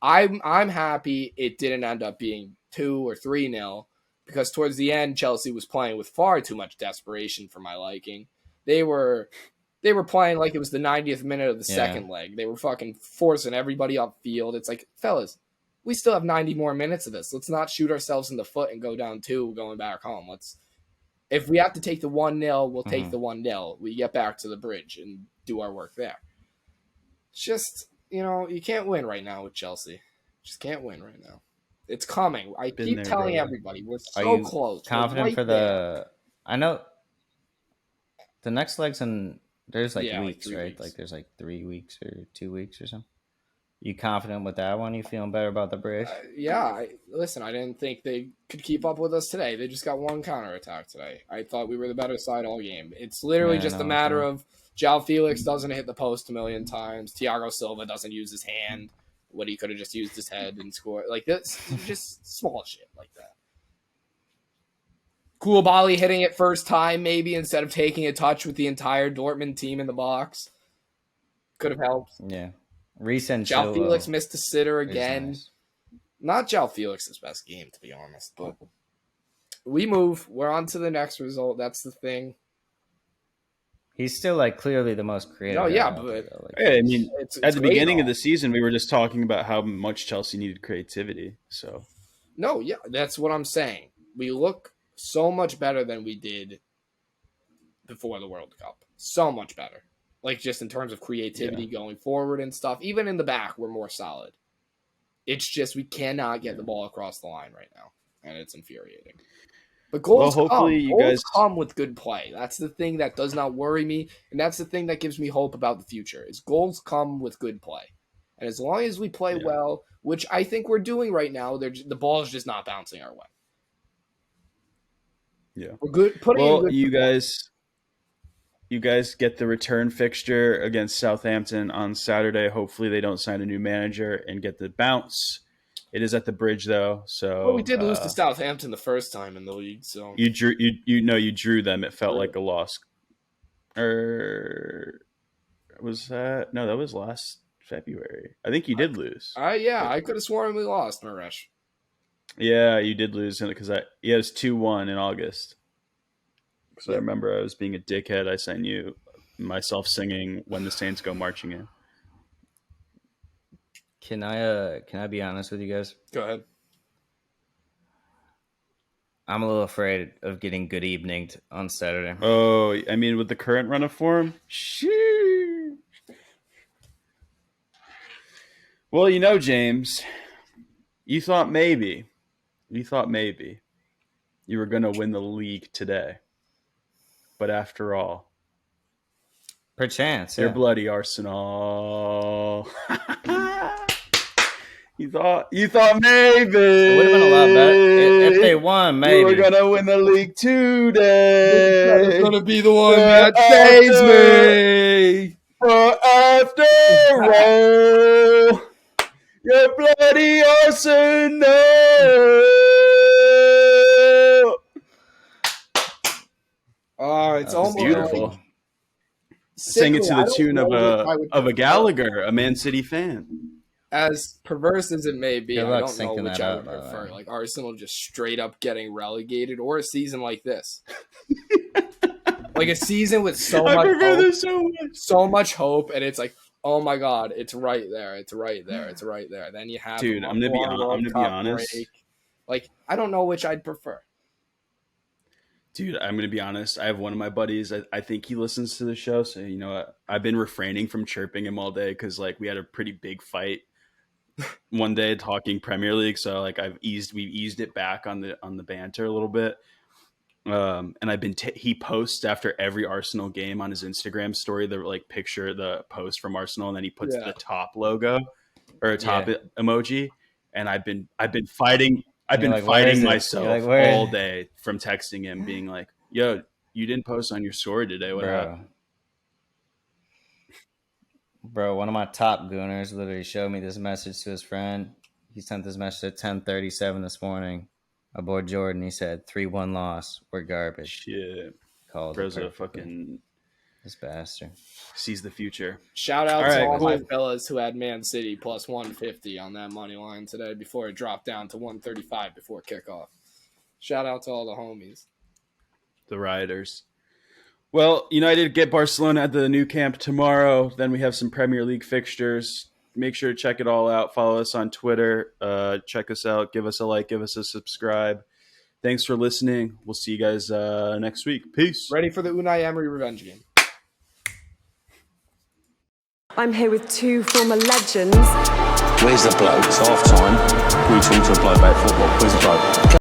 I'm happy it didn't end up being 2 or 3-0 because towards the end Chelsea was playing with far too much desperation for my liking. They were playing like it was the 90th minute of the second leg. They were fucking forcing everybody upfield. It's like, fellas, we still have 90 more minutes of this. Let's not shoot ourselves in the foot and go down 2 going back home. If we have to take the 1-0, we'll take the 1-0. We get back to the bridge and do our work there. It's just, you can't win right now with Chelsea. Just can't win right now. It's coming. I keep telling everybody, we're so close. Confident for the... I know the next leg's in... There's weeks, right? Weeks. Like there's 3 weeks or 2 weeks or something. You confident with that one? You feeling better about the Braves? Yeah. Listen, I didn't think they could keep up with us today. They just got one counterattack today. I thought we were the better side all game. It's literally just a matter of João Felix doesn't hit the post a million times. Thiago Silva doesn't use his hand when he could have just used his head and scored. Like this, just small shit like that. Koulibaly hitting it first time maybe instead of taking a touch with the entire Dortmund team in the box. Could have helped. Yeah. Recent João Felix missed a sitter again. Nice. Not João Felix's best game, to be honest, but we move. We're on to the next result. That's the thing. He's still clearly the most creative. Oh yeah, but I mean, it's at the beginning of the season, we were just talking about how much Chelsea needed creativity. So no, yeah, that's what I'm saying. We look so much better than we did before the World Cup. So much better. Just in terms of creativity going forward and stuff. Even in the back, we're more solid. It's just we cannot get the ball across the line right now. And it's infuriating. But goals come with good play. That's the thing that does not worry me. And that's the thing that gives me hope about the future. Is goals come with good play. And as long as we play well, which I think we're doing right now, the ball is just not bouncing our way. Yeah. We're good. You guys get the return fixture against Southampton on Saturday. Hopefully they don't sign a new manager and get the bounce. It is at the Bridge though, so we did lose to Southampton the first time in the league. So you drew them. It felt like a loss. Was that? No, that was last February. I think you did lose. I could have sworn we lost, Miresh. Yeah, you did lose because it was 2-1 in August. So I remember I was being a dickhead. I sent you myself singing "When the Saints Go Marching In." Can I be honest with you guys? Go ahead. I'm a little afraid of getting good eveninged on Saturday. Oh, I mean, with the current run of form? Sheesh. Well, James, you thought maybe you were going to win the league today. But after all, perchance, your bloody Arsenal. You thought maybe it would have been a lot better if they won. Maybe you were gonna win the league today. It's gonna be the one that saves me. But after all, your bloody Arsenal. Oh, it's almost beautiful. Sang it to the tune of a Gallagher, a Man City fan. As perverse as it may be, I don't know which I would up, prefer. Like Arsenal just straight up getting relegated, or a season like this. Like a season with so much hope, and it's like, oh my god, it's right there, it's right there, it's right there. Then you have I'm gonna be honest. Break. Like, I don't know which I'd prefer. Dude, I'm going to be honest. I have one of my buddies. I think he listens to the show. So, you know, I've been refraining from chirping him all day because, like, we had a pretty big fight one day talking Premier League. So, like, we've eased it back on the banter a little bit. And I've been he posts after every Arsenal game on his Instagram story, the post from Arsenal, and then he puts the top logo or a top emoji. And I've been fighting. I've been fighting myself all day from texting him, being like, "Yo, you didn't post on your story today. What happened?" Bro, one of my top gooners literally showed me this message to his friend. He sent this message at 10:37 this morning aboard Jordan. He said, 3-1 loss. We're garbage. Shit. Called Bro's a fucking... This bastard. Sees the future. Shout out to all my fellas who had Man City plus 150 on that money line today before it dropped down to 135 before kickoff. Shout out to all the homies. The rioters. Well, United get Barcelona at the new camp tomorrow. Then we have some Premier League fixtures. Make sure to check it all out. Follow us on Twitter. Check us out. Give us a like. Give us a subscribe. Thanks for listening. We'll see you guys next week. Peace. Ready for the Unai Emery revenge game. I'm here with two former legends. Where's the bloke? It's half time. We talk to a bloke about football. Where's the bloke?